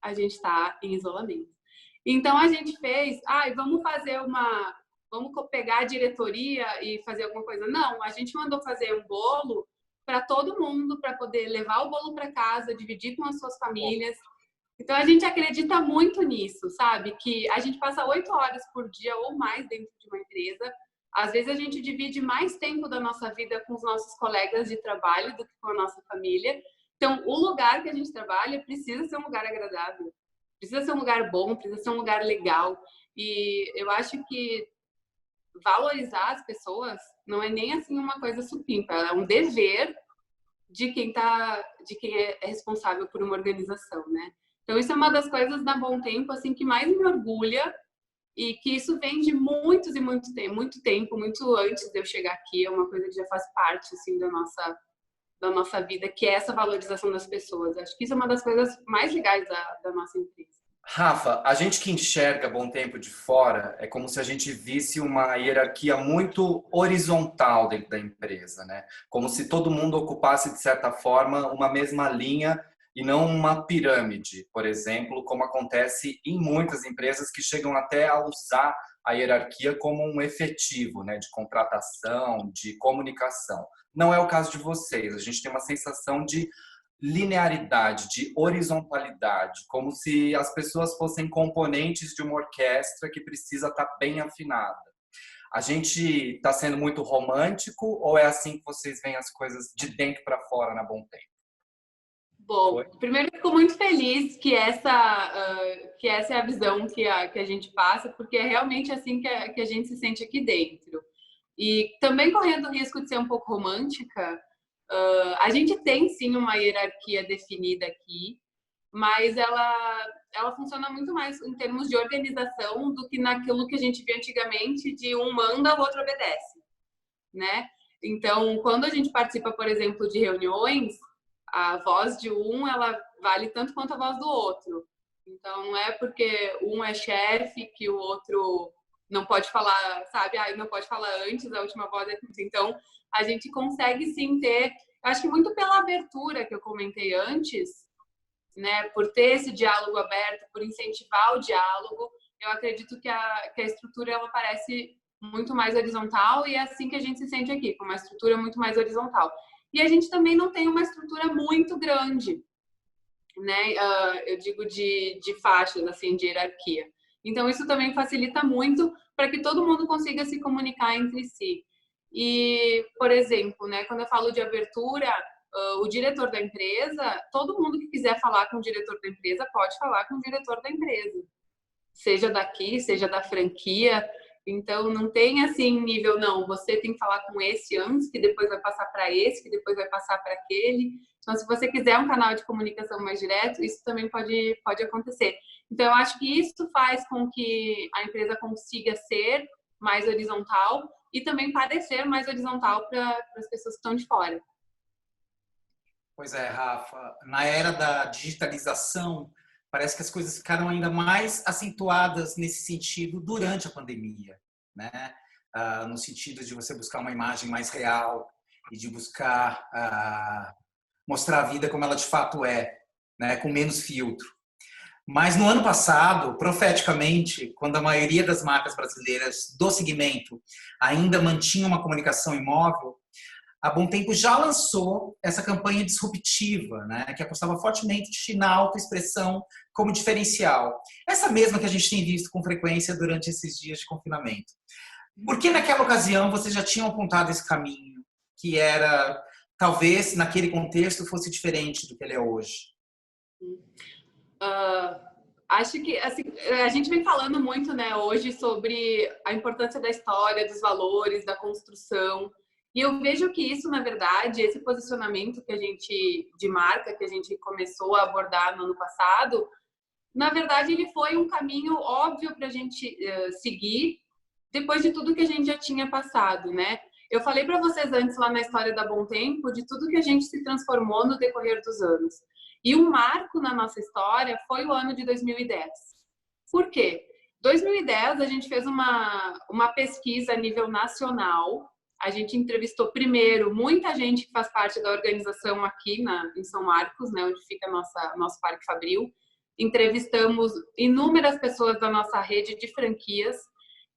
a gente está em isolamento. Então a gente fez, vamos pegar a diretoria e fazer alguma coisa. Não, a gente mandou fazer um bolo para todo mundo, para poder levar o bolo para casa, dividir com as suas famílias. Então, a gente acredita muito nisso, sabe? Que a gente passa 8 horas por dia ou mais dentro de uma empresa. Às vezes, a gente divide mais tempo da nossa vida com os nossos colegas de trabalho do que com a nossa família. Então, o lugar que a gente trabalha precisa ser um lugar agradável. Precisa ser um lugar bom, precisa ser um lugar legal. E eu acho que valorizar as pessoas não é nem assim uma coisa supimpa, é um dever de quem é responsável por uma organização, né? Então isso é uma das coisas da Bom Tempo assim que mais me orgulha e que isso vem de muito tempo, muito antes de eu chegar aqui, é uma coisa que já faz parte assim da nossa vida, que é essa valorização das pessoas. Acho que isso é uma das coisas mais legais da nossa empresa. Rafa, a gente que enxerga Bom Tempo de fora é como se a gente visse uma hierarquia muito horizontal dentro da empresa, né? Como se todo mundo ocupasse, de certa forma, uma mesma linha e não uma pirâmide, por exemplo, como acontece em muitas empresas que chegam até a usar a hierarquia como um efetivo, né? De contratação, de comunicação. Não é o caso de vocês. A gente tem uma sensação de linearidade, de horizontalidade, como se as pessoas fossem componentes de uma orquestra que precisa estar bem afinada. A gente está sendo muito romântico ou é assim que vocês veem as coisas de dentro para fora na Bom Tempo? Bom, primeiro eu fico muito feliz que essa é a visão que a gente passa, porque é realmente assim que a gente se sente aqui dentro. E também correndo o risco de ser um pouco romântica, a gente tem sim uma hierarquia definida aqui, mas ela funciona muito mais em termos de organização do que naquilo que a gente via antigamente de um manda, o outro obedece, né? Então, quando a gente participa, por exemplo, de reuniões, a voz de um, ela vale tanto quanto a voz do outro. Então, não é porque um é chefe que o outro não pode falar, sabe? Não pode falar antes, a última voz é tudo. Então, a gente consegue sim ter, acho que muito pela abertura que eu comentei antes, né? Por ter esse diálogo aberto, por incentivar o diálogo, eu acredito que a estrutura ela parece muito mais horizontal e é assim que a gente se sente aqui, com uma estrutura muito mais horizontal. E a gente também não tem uma estrutura muito grande, né? Eu digo de faixas, assim, de hierarquia. Então, isso também facilita muito para que todo mundo consiga se comunicar entre si. E, por exemplo, né, quando eu falo de abertura, o diretor da empresa, todo mundo que quiser falar com o diretor da empresa pode falar com o diretor da empresa. Seja daqui, seja da franquia. Então, não tem assim nível, não, você tem que falar com esse antes, que depois vai passar para esse, que depois vai passar para aquele. Então, se você quiser um canal de comunicação mais direto, isso também pode acontecer. Então, eu acho que isso faz com que a empresa consiga ser mais horizontal e também parecer mais horizontal para as pessoas que estão de fora. Pois é, Rafa, na era da digitalização, parece que as coisas ficaram ainda mais acentuadas nesse sentido durante a pandemia, né? No sentido de você buscar uma imagem mais real e de buscar mostrar a vida como ela de fato é, né? Com menos filtro. Mas no ano passado, profeticamente, quando a maioria das marcas brasileiras do segmento ainda mantinha uma comunicação imóvel, a Bom Tempo já lançou essa campanha disruptiva, né, que apostava fortemente na autoexpressão como diferencial. Essa mesma que a gente tem visto com frequência durante esses dias de confinamento. Por que naquela ocasião vocês já tinham apontado esse caminho, que era, talvez, naquele contexto, fosse diferente do que ele é hoje? Acho que assim, a gente vem falando muito, né, hoje sobre a importância da história, dos valores, da construção. E eu vejo que isso, na verdade, esse posicionamento que a gente, de marca, que a gente começou a abordar no ano passado, na verdade, ele foi um caminho óbvio para a gente seguir depois de tudo que a gente já tinha passado, né? Eu falei para vocês antes, lá na história da Bom Tempo, de tudo que a gente se transformou no decorrer dos anos. E um marco na nossa história foi o ano de 2010. Por quê? 2010, a gente fez uma pesquisa a nível nacional. A gente entrevistou primeiro muita gente que faz parte da organização aqui em São Marcos, né, onde fica nosso Parque Fabril. Entrevistamos inúmeras pessoas da nossa rede de franquias,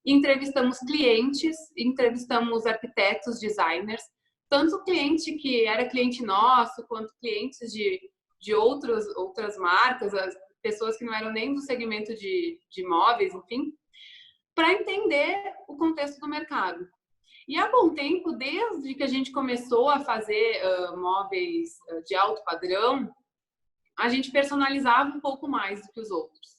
entrevistamos clientes, entrevistamos arquitetos, designers, tanto cliente que era cliente nosso, quanto clientes de outras marcas, as pessoas que não eram nem do segmento de imóveis, enfim, para entender o contexto do mercado. E há bom tempo, desde que a gente começou a fazer móveis de alto padrão, a gente personalizava um pouco mais do que os outros.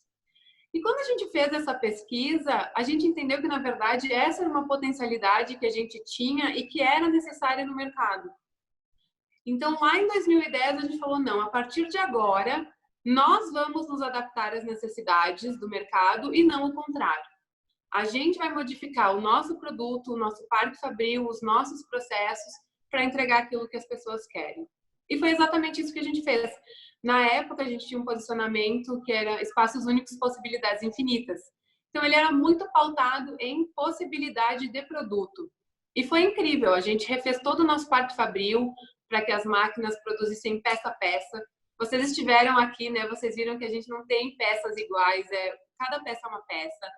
E quando a gente fez essa pesquisa, a gente entendeu que, na verdade, essa era uma potencialidade que a gente tinha e que era necessária no mercado. Então, lá em 2010, a gente falou, não, a partir de agora, nós vamos nos adaptar às necessidades do mercado e não o contrário. A gente vai modificar o nosso produto, o nosso parque fabril, os nossos processos para entregar aquilo que as pessoas querem. E foi exatamente isso que a gente fez. Na época, a gente tinha um posicionamento que era espaços únicos, possibilidades infinitas. Então, ele era muito pautado em possibilidade de produto. E foi incrível. A gente refez todo o nosso parque fabril para que as máquinas produzissem peça a peça. Vocês estiveram aqui, né? Vocês viram que a gente não tem peças iguais. Cada peça é uma peça.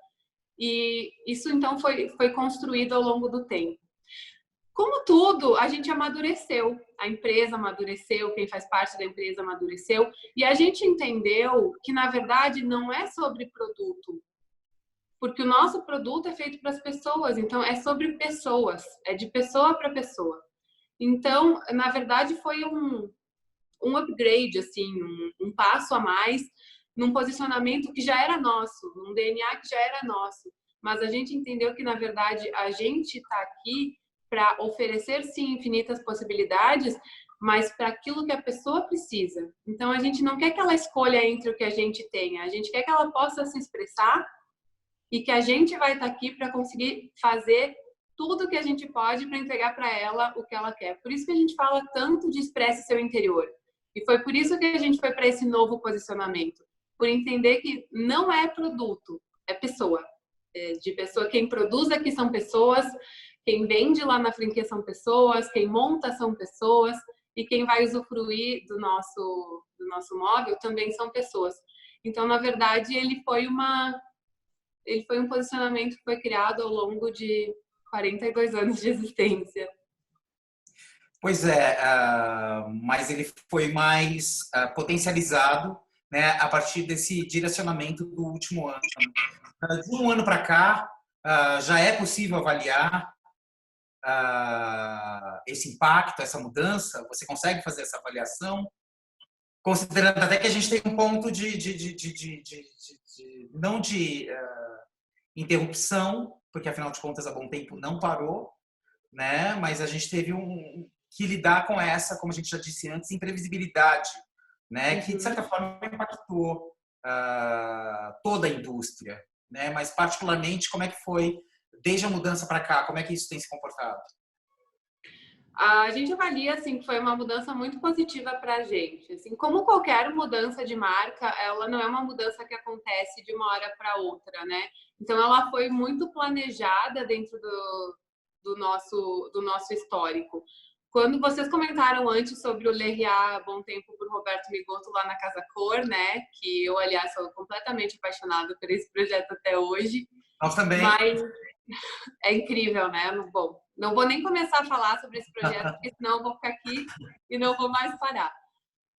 E isso, então, foi construído ao longo do tempo. Como tudo, a gente amadureceu, a empresa amadureceu, quem faz parte da empresa amadureceu, e a gente entendeu que, na verdade, não é sobre produto, porque o nosso produto é feito para as pessoas, então é sobre pessoas, é de pessoa para pessoa. Então, na verdade, foi um upgrade, assim, um passo a mais, num posicionamento que já era nosso, num DNA que já era nosso, mas a gente entendeu que, na verdade, a gente está aqui para oferecer, sim, infinitas possibilidades, mas para aquilo que a pessoa precisa. Então, a gente não quer que ela escolha entre o que a gente tenha, a gente quer que ela possa se expressar e que a gente vai estar aqui para conseguir fazer tudo que a gente pode para entregar para ela o que ela quer. Por isso que a gente fala tanto de expresse seu interior. E foi por isso que a gente foi para esse novo posicionamento. Por entender que não é produto, é pessoa. De pessoa, quem produz aqui são pessoas, quem vende lá na franquia são pessoas, quem monta são pessoas e quem vai usufruir do nosso móvel também são pessoas. Então, na verdade, ele foi um posicionamento que foi criado ao longo de 42 anos de existência. Pois é, mas ele foi mais potencializado, né, a partir desse direcionamento do último ano. De um ano para cá, já é possível avaliar esse impacto, essa mudança? Você consegue fazer essa avaliação? Considerando até que a gente tem um ponto não de interrupção, porque afinal de contas a Bom Tempo não parou, né? Mas a gente teve que lidar com essa, como a gente já disse antes, imprevisibilidade, né? Que de certa forma impactou toda a indústria, né? Mas particularmente como é que foi desde a mudança para cá, como é que isso tem se comportado? A gente avalia assim que foi uma mudança muito positiva para a gente. Assim, como qualquer mudança de marca, ela não é uma mudança que acontece de uma hora para outra, né? Então ela foi muito planejada dentro do nosso histórico. Quando vocês comentaram antes sobre o Lerriat Bom Tempo por Roberto Migotto lá na Casa Cor, né? Que eu, aliás, sou completamente apaixonada por esse projeto até hoje. Nós também. Mas é incrível, né? Bom, não vou nem começar a falar sobre esse projeto, porque senão eu vou ficar aqui e não vou mais parar.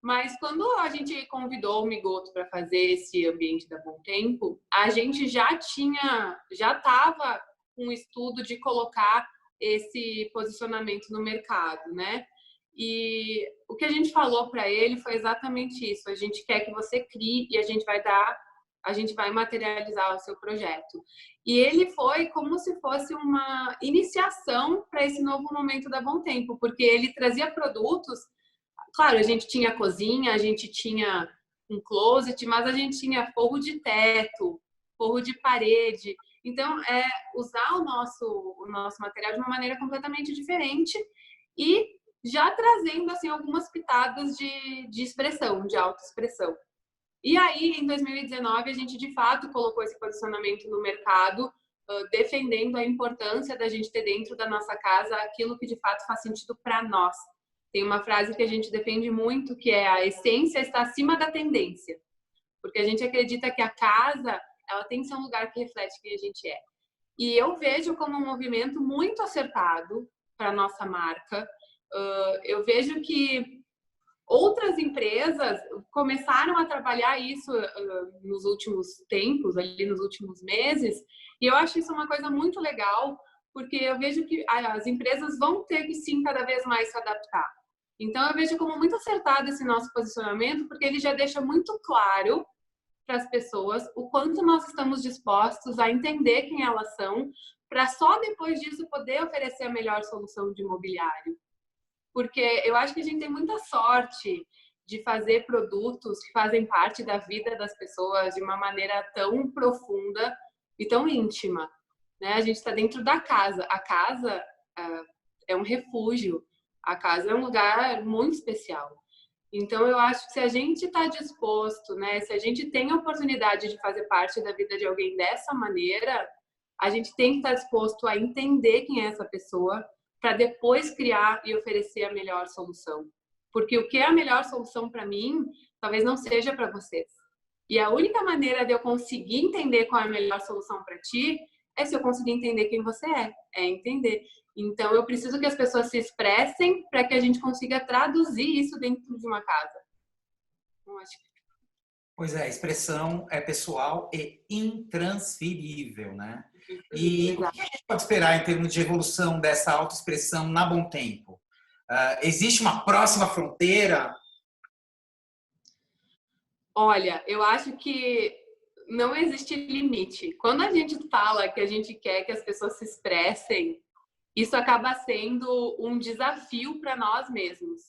Mas quando a gente convidou o Migotto para fazer esse ambiente da Bom Tempo, a gente já estava com um estudo de colocar esse posicionamento no mercado, né? E o que a gente falou para ele foi exatamente isso. A gente quer que você crie e a gente vai materializar o seu projeto. E ele foi como se fosse uma iniciação para esse novo momento da Bom Tempo, porque ele trazia produtos. Claro, a gente tinha cozinha, a gente tinha um closet, mas a gente tinha forro de teto, forro de parede. Então, usar o nosso material de uma maneira completamente diferente e já trazendo assim algumas pitadas de expressão, de autoexpressão. E aí, em 2019, a gente de fato colocou esse posicionamento no mercado, defendendo a importância da gente ter dentro da nossa casa aquilo que de fato faz sentido para nós. Tem uma frase que a gente defende muito, que é: a essência está acima da tendência. Porque a gente acredita que a casa, ela tem que ser um lugar que reflete quem a gente é. E eu vejo como um movimento muito acertado para a nossa marca. Eu vejo que outras empresas começaram a trabalhar isso nos últimos tempos, ali nos últimos meses, e eu acho isso uma coisa muito legal, porque eu vejo que as empresas vão ter que, sim, cada vez mais se adaptar. Então, eu vejo como muito acertado esse nosso posicionamento, porque ele já deixa muito claro para as pessoas o quanto nós estamos dispostos a entender quem elas são, para só depois disso poder oferecer a melhor solução de imobiliário. Porque eu acho que a gente tem muita sorte de fazer produtos que fazem parte da vida das pessoas de uma maneira tão profunda e tão íntima, né? A gente está dentro da casa. A casa é um refúgio. A casa é um lugar muito especial. Então, eu acho que se a gente está disposto, né? Se a gente tem a oportunidade de fazer parte da vida de alguém dessa maneira, a gente tem que estar disposto a entender quem é essa pessoa para depois criar e oferecer a melhor solução. Porque o que é a melhor solução para mim, talvez não seja para vocês. E a única maneira de eu conseguir entender qual é a melhor solução para ti é se eu conseguir entender quem você é entender. Então, eu preciso que as pessoas se expressem para que a gente consiga traduzir isso dentro de uma casa. Então, acho que... Pois é, a expressão é pessoal e intransferível, né? E o que a gente pode esperar em termos de evolução dessa autoexpressão na Bom Tempo? Existe uma próxima fronteira? Olha, eu acho que não existe limite. Quando a gente fala que a gente quer que as pessoas se expressem, isso acaba sendo um desafio para nós mesmos.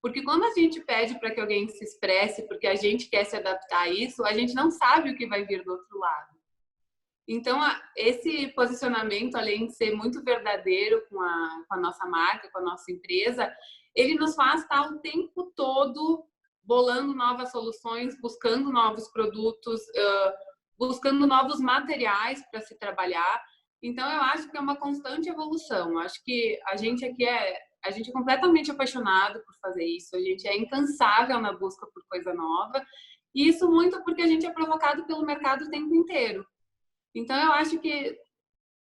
Porque quando a gente pede para que alguém se expresse, porque a gente quer se adaptar a isso, a gente não sabe o que vai vir do outro lado. Então, esse posicionamento, além de ser muito verdadeiro com a nossa marca, com a nossa empresa, ele nos faz estar o tempo todo bolando novas soluções, buscando novos produtos, buscando novos materiais para se trabalhar. Então, eu acho que é uma constante evolução. Eu acho que a gente aqui a gente é completamente apaixonado por fazer isso. A gente é incansável na busca por coisa nova. E isso muito porque a gente é provocado pelo mercado o tempo inteiro. Então, eu acho que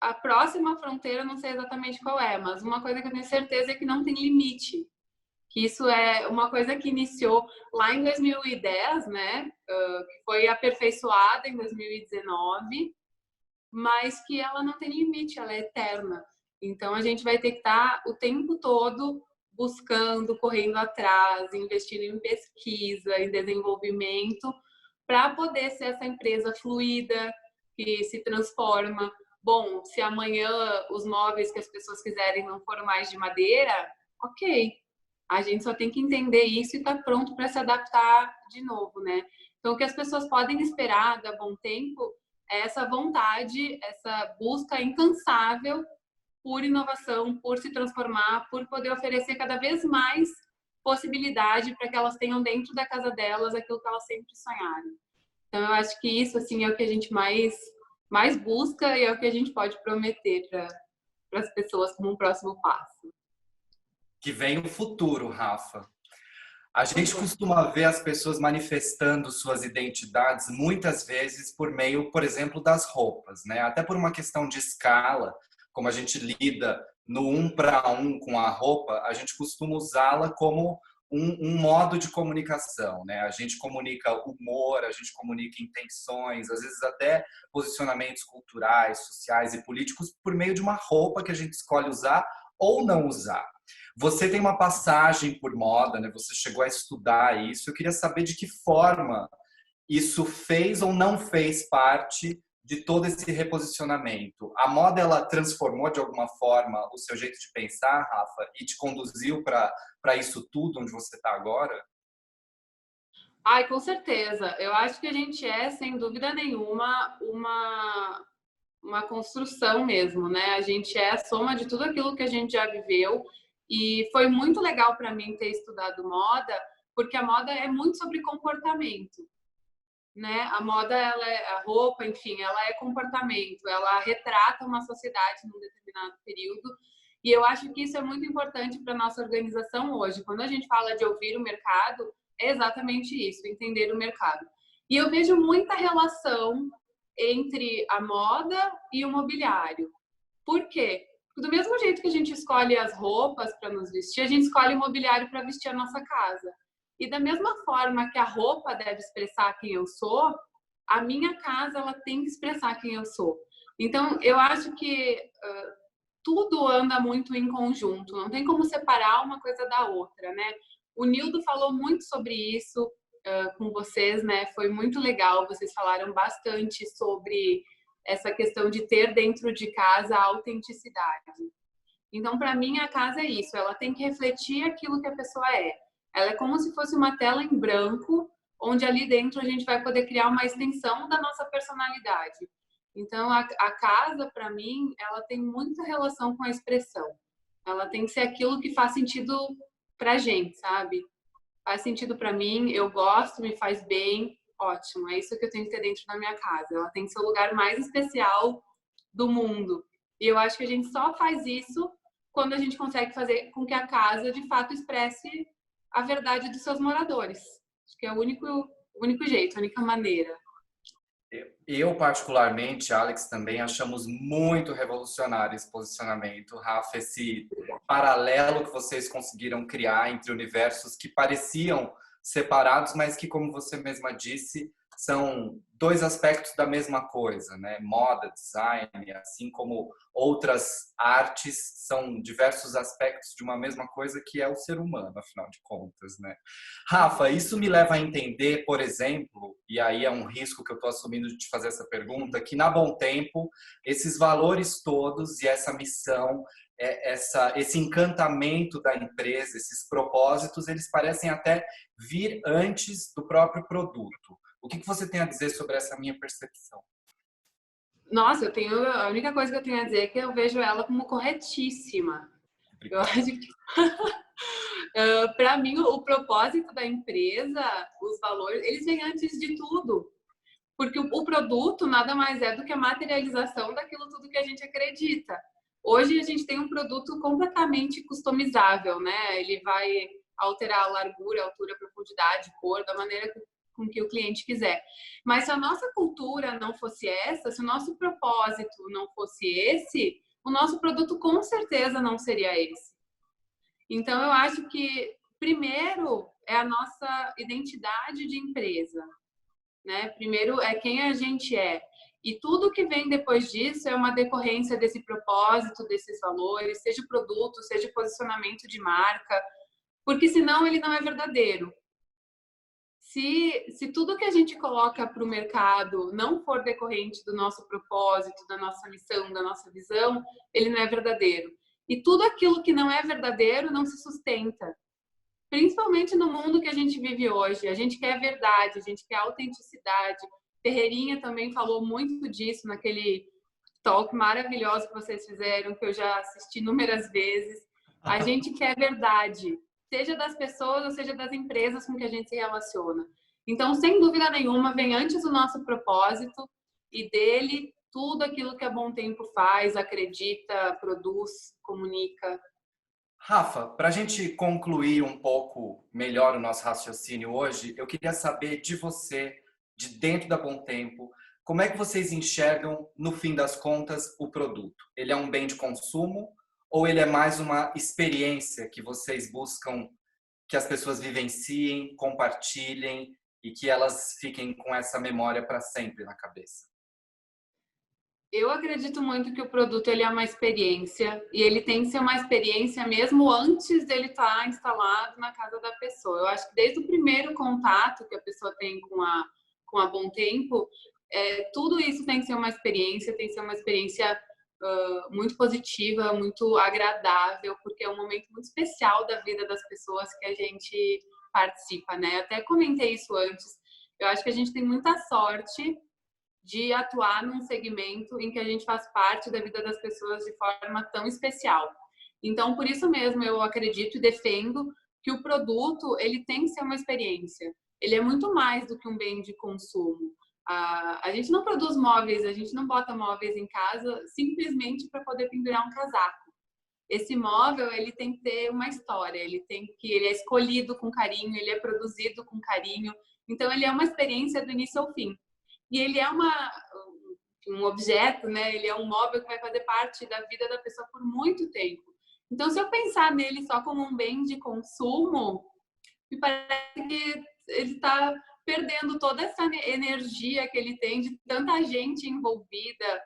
a próxima fronteira, não sei exatamente qual é, mas uma coisa que eu tenho certeza é que não tem limite. Que isso é uma coisa que iniciou lá em 2010, né? Que foi aperfeiçoada em 2019, mas que ela não tem limite, ela é eterna. Então, a gente vai ter que estar o tempo todo buscando, correndo atrás, investindo em pesquisa, em desenvolvimento, para poder ser essa empresa fluida, que se transforma. Bom, se amanhã os móveis que as pessoas quiserem não forem mais de madeira, ok. A gente só tem que entender isso e estar pronto para se adaptar de novo, né? Então, o que as pessoas podem esperar da Bom Tempo é essa vontade, essa busca incansável por inovação, por se transformar, por poder oferecer cada vez mais possibilidade para que elas tenham dentro da casa delas aquilo que elas sempre sonharam. Então, eu acho que isso, assim, é o que a gente mais busca e é o que a gente pode prometer para as pessoas como um próximo passo. Que vem o futuro, Rafa. A gente costuma ver as pessoas manifestando suas identidades muitas vezes por meio, por exemplo, das roupas, né? Até por uma questão de escala, como a gente lida no 1 para 1 com a roupa, a gente costuma usá-la como um modo de comunicação, né? A gente comunica humor, a gente comunica intenções, às vezes até posicionamentos culturais, sociais e políticos por meio de uma roupa que a gente escolhe usar ou não usar. Você tem uma passagem por moda, né? Você chegou a estudar isso. Eu queria saber de que forma isso fez ou não fez parte de todo esse reposicionamento. A moda, ela transformou de alguma forma o seu jeito de pensar, Rafa, e te conduziu para isso tudo onde você está agora? Ai, com certeza. Eu acho que a gente é, sem dúvida nenhuma, uma construção mesmo, né? A gente é a soma de tudo aquilo que a gente já viveu. E foi muito legal para mim ter estudado moda, porque a moda é muito sobre comportamento, né? A moda, a roupa, enfim, ela é comportamento, ela retrata uma sociedade num determinado período. E eu acho que isso é muito importante para nossa organização hoje. Quando a gente fala de ouvir o mercado, é exatamente isso, entender o mercado. E eu vejo muita relação entre a moda e o mobiliário. Por quê? Do mesmo jeito que a gente escolhe as roupas para nos vestir, a gente escolhe o mobiliário para vestir a nossa casa. E da mesma forma que a roupa deve expressar quem eu sou, a minha casa ela tem que expressar quem eu sou. Então, eu acho que tudo anda muito em conjunto, não tem como separar uma coisa da outra, né? O Nildo falou muito sobre isso com vocês, né? Foi muito legal, vocês falaram bastante sobre essa questão de ter dentro de casa a autenticidade. Então, para mim, a casa é isso, ela tem que refletir aquilo que a pessoa é. Ela é como se fosse uma tela em branco, onde ali dentro a gente vai poder criar uma extensão da nossa personalidade. Então, a casa, para mim, ela tem muita relação com a expressão. Ela tem que ser aquilo que faz sentido pra gente, sabe? Faz sentido para mim, eu gosto, me faz bem, ótimo. É isso que eu tenho que ter dentro da minha casa. Ela tem que ser o lugar mais especial do mundo. E eu acho que a gente só faz isso quando a gente consegue fazer com que a casa, de fato, expresse a verdade dos seus moradores. Acho que é o único jeito, a única maneira. Eu, particularmente, Alex, também achamos muito revolucionário esse posicionamento, Rafa, esse paralelo que vocês conseguiram criar entre universos que pareciam separados, mas que, como você mesma disse, são dois aspectos da mesma coisa, né? Moda, design, assim como outras artes, são diversos aspectos de uma mesma coisa que é o ser humano, afinal de contas, né? Rafa, isso me leva a entender, por exemplo, e aí é um risco que eu estou assumindo de te fazer essa pergunta, que na Bom Tempo, esses valores todos e essa missão, esse encantamento da empresa, esses propósitos, eles parecem até vir antes do próprio produto. O que você tem a dizer sobre essa minha percepção? Nossa, a única coisa que eu tenho a dizer é que eu vejo ela como corretíssima. Eu acho que para mim o propósito da empresa, os valores, eles vêm antes de tudo. Porque o produto nada mais é do que a materialização daquilo tudo que a gente acredita. Hoje a gente tem um produto completamente customizável, né? Ele vai alterar a largura, a altura, a profundidade, cor, da maneira com que o cliente quiser. Mas se a nossa cultura não fosse essa, se o nosso propósito não fosse esse, o nosso produto com certeza não seria esse. Então eu acho que primeiro é a nossa identidade de empresa, né? Primeiro é quem a gente é. E tudo que vem depois disso é uma decorrência desse propósito, desses valores, seja produto, seja posicionamento de marca, porque senão ele não é verdadeiro. Se tudo que a gente coloca para o mercado não for decorrente do nosso propósito, da nossa missão, da nossa visão, ele não é verdadeiro. E tudo aquilo que não é verdadeiro não se sustenta. Principalmente no mundo que a gente vive hoje. A gente quer verdade, a gente quer autenticidade. Ferreirinha também falou muito disso naquele talk maravilhoso que vocês fizeram, que eu já assisti inúmeras vezes. A gente quer verdade, seja das pessoas ou seja das empresas com que a gente se relaciona. Então, sem dúvida nenhuma, vem antes o nosso propósito e dele tudo aquilo que a Bom Tempo faz, acredita, produz, comunica. Rafa, para a gente concluir um pouco melhor o nosso raciocínio hoje, eu queria saber de você, de dentro da Bom Tempo, como é que vocês enxergam, no fim das contas, o produto? Ele é um bem de consumo ou ele é mais uma experiência que vocês buscam que as pessoas vivenciem, compartilhem e que elas fiquem com essa memória para sempre na cabeça? Eu acredito muito que o produto ele é uma experiência e ele tem que ser uma experiência mesmo antes dele estar instalado na casa da pessoa. Eu acho que desde o primeiro contato que a pessoa tem com a Bom Tempo, tudo isso tem que ser uma experiência, tem que ser uma experiência muito positiva, muito agradável, porque é um momento muito especial da vida das pessoas que a gente participa, né? Até comentei isso antes. Eu acho que a gente tem muita sorte de atuar num segmento em que a gente faz parte da vida das pessoas de forma tão especial. Então, por isso mesmo, eu acredito e defendo que o produto, ele tem que ser uma experiência. Ele é muito mais do que um bem de consumo. A gente não produz móveis, a gente não bota móveis em casa simplesmente para poder pendurar um casaco. Esse móvel, ele tem que ter uma história, ele é escolhido com carinho, ele é produzido com carinho. Então, ele é uma experiência do início ao fim. E ele é um objeto, né? Ele é um móvel que vai fazer parte da vida da pessoa por muito tempo. Então, se eu pensar nele só como um bem de consumo, me parece que ele está perdendo toda essa energia que ele tem de tanta gente envolvida,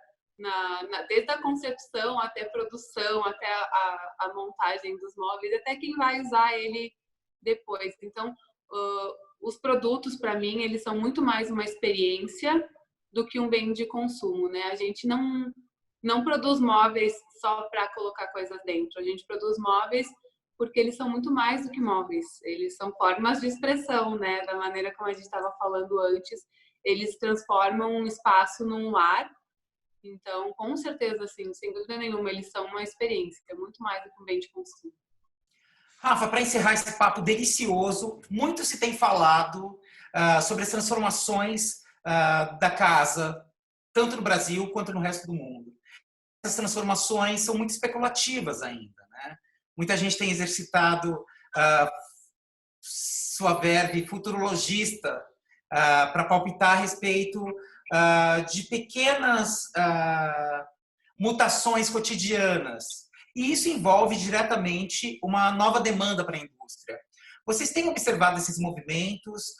desde a concepção até a produção, até a montagem dos móveis, até quem vai usar ele depois. Então, os produtos, para mim, eles são muito mais uma experiência do que um bem de consumo, né? A gente não produz móveis só para colocar coisas dentro. A gente produz móveis porque eles são muito mais do que móveis. Eles são formas de expressão, né? Da maneira como a gente estava falando antes, eles transformam um espaço num lar. Então, com certeza, assim, sem dúvida nenhuma, eles são uma experiência, muito mais do que um bem de consumo. Rafa, para encerrar esse papo delicioso, muito se tem falado sobre as transformações da casa, tanto no Brasil quanto no resto do mundo. Essas transformações são muito especulativas ainda, né? Muita gente tem exercitado sua verve futurologista para palpitar a respeito de pequenas mutações cotidianas. E isso envolve diretamente uma nova demanda para a indústria. Vocês têm observado esses movimentos?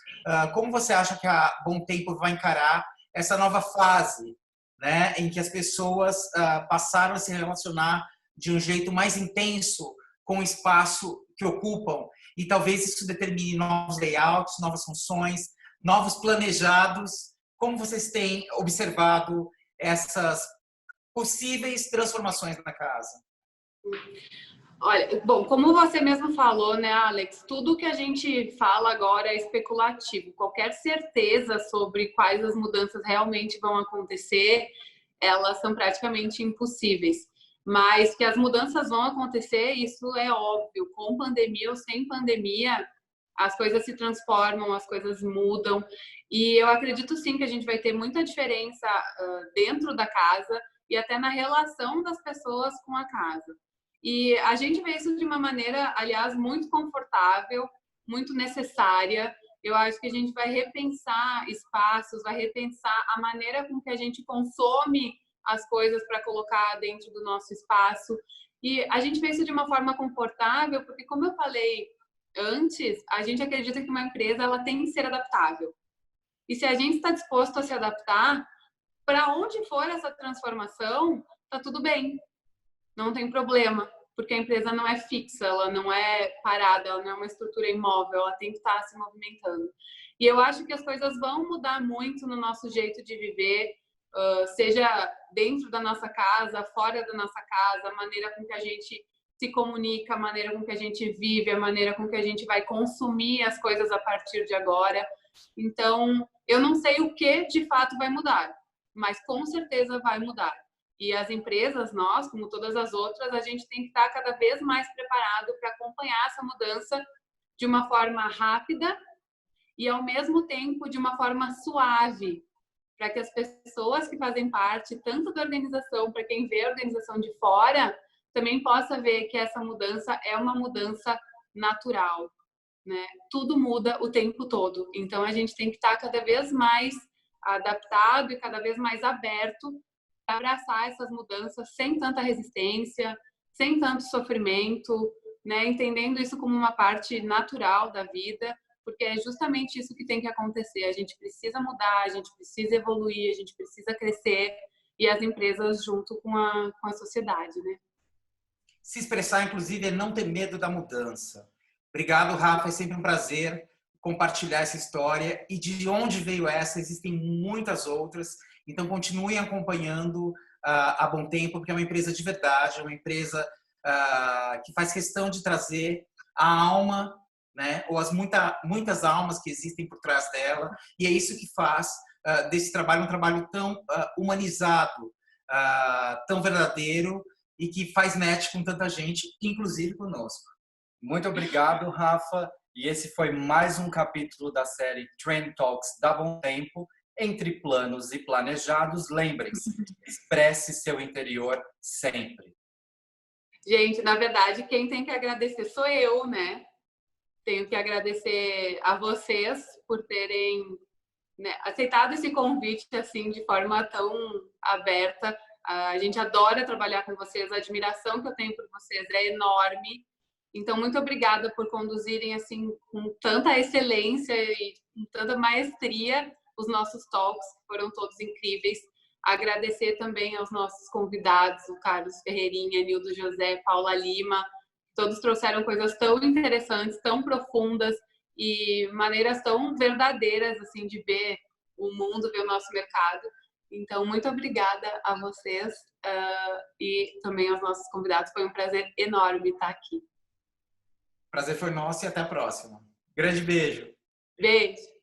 Como você acha que a Bom Tempo vai encarar essa nova fase, né, em que as pessoas passaram a se relacionar de um jeito mais intenso com o espaço que ocupam? E talvez isso determine novos layouts, novas funções, novos planejados. Como vocês têm observado essas possíveis transformações na casa? Olha, bom, como você mesmo falou, né, Alex, tudo que a gente fala agora é especulativo. Qualquer certeza sobre quais as mudanças realmente vão acontecer, elas são praticamente impossíveis. Mas que as mudanças vão acontecer, isso é óbvio. Com pandemia ou sem pandemia, as coisas se transformam, as coisas mudam. E eu acredito sim que a gente vai ter muita diferença dentro da casa e até na relação das pessoas com a casa. E a gente vê isso de uma maneira, aliás, muito confortável, muito necessária. Eu acho que a gente vai repensar espaços, vai repensar a maneira com que a gente consome as coisas para colocar dentro do nosso espaço. E a gente vê isso de uma forma confortável, porque, como eu falei antes, a gente acredita que uma empresa ela tem que ser adaptável. E se a gente está disposto a se adaptar, para onde for essa transformação, tá tudo bem. Não tem problema, porque a empresa não é fixa, ela não é parada, ela não é uma estrutura imóvel, ela tem que estar se movimentando. E eu acho que as coisas vão mudar muito no nosso jeito de viver, seja dentro da nossa casa, fora da nossa casa, a maneira com que a gente se comunica, a maneira com que a gente vive, a maneira com que a gente vai consumir as coisas a partir de agora. Então, eu não sei o que de fato vai mudar, mas com certeza vai mudar. E as empresas, nós, como todas as outras, a gente tem que estar cada vez mais preparado para acompanhar essa mudança de uma forma rápida e, ao mesmo tempo, de uma forma suave, para que as pessoas que fazem parte, tanto da organização, para quem vê a organização de fora, também possa ver que essa mudança é uma mudança natural, né? Tudo muda o tempo todo. Então, a gente tem que estar cada vez mais adaptado e cada vez mais aberto para abraçar essas mudanças sem tanta resistência, sem tanto sofrimento, né? Entendendo isso como uma parte natural da vida, porque é justamente isso que tem que acontecer. A gente precisa mudar, a gente precisa evoluir, a gente precisa crescer, e as empresas junto com a sociedade, né? Se expressar, inclusive, é não ter medo da mudança. Obrigado, Rafa. É sempre um prazer compartilhar essa história. E de onde veio essa, existem muitas outras. Então, continuem acompanhando a Bom Tempo, porque é uma empresa de verdade, é uma empresa que faz questão de trazer a alma, né, ou as muitas almas que existem por trás dela. E é isso que faz desse trabalho um trabalho tão humanizado, tão verdadeiro, e que faz match com tanta gente, inclusive conosco. Muito obrigado, Rafa. E esse foi mais um capítulo da série Trend Talks da Bom Tempo. Entre planos e planejados, lembrem-se, expresse seu interior sempre. Gente, na verdade, quem tem que agradecer sou eu, né? Tenho que agradecer a vocês por terem, né, aceitado esse convite assim de forma tão aberta. A gente adora trabalhar com vocês, a admiração que eu tenho por vocês é enorme. Então, muito obrigada por conduzirem assim com tanta excelência e com tanta maestria os nossos talks, que foram todos incríveis. Agradecer também aos nossos convidados, o Carlos Ferreirinha, Nildo José, Paula Lima. Todos trouxeram coisas tão interessantes, tão profundas e maneiras tão verdadeiras assim de ver o mundo, ver o nosso mercado. Então, muito obrigada a vocês e também aos nossos convidados. Foi um prazer enorme estar aqui. Prazer foi nosso e até a próxima. Grande beijo. Beijo!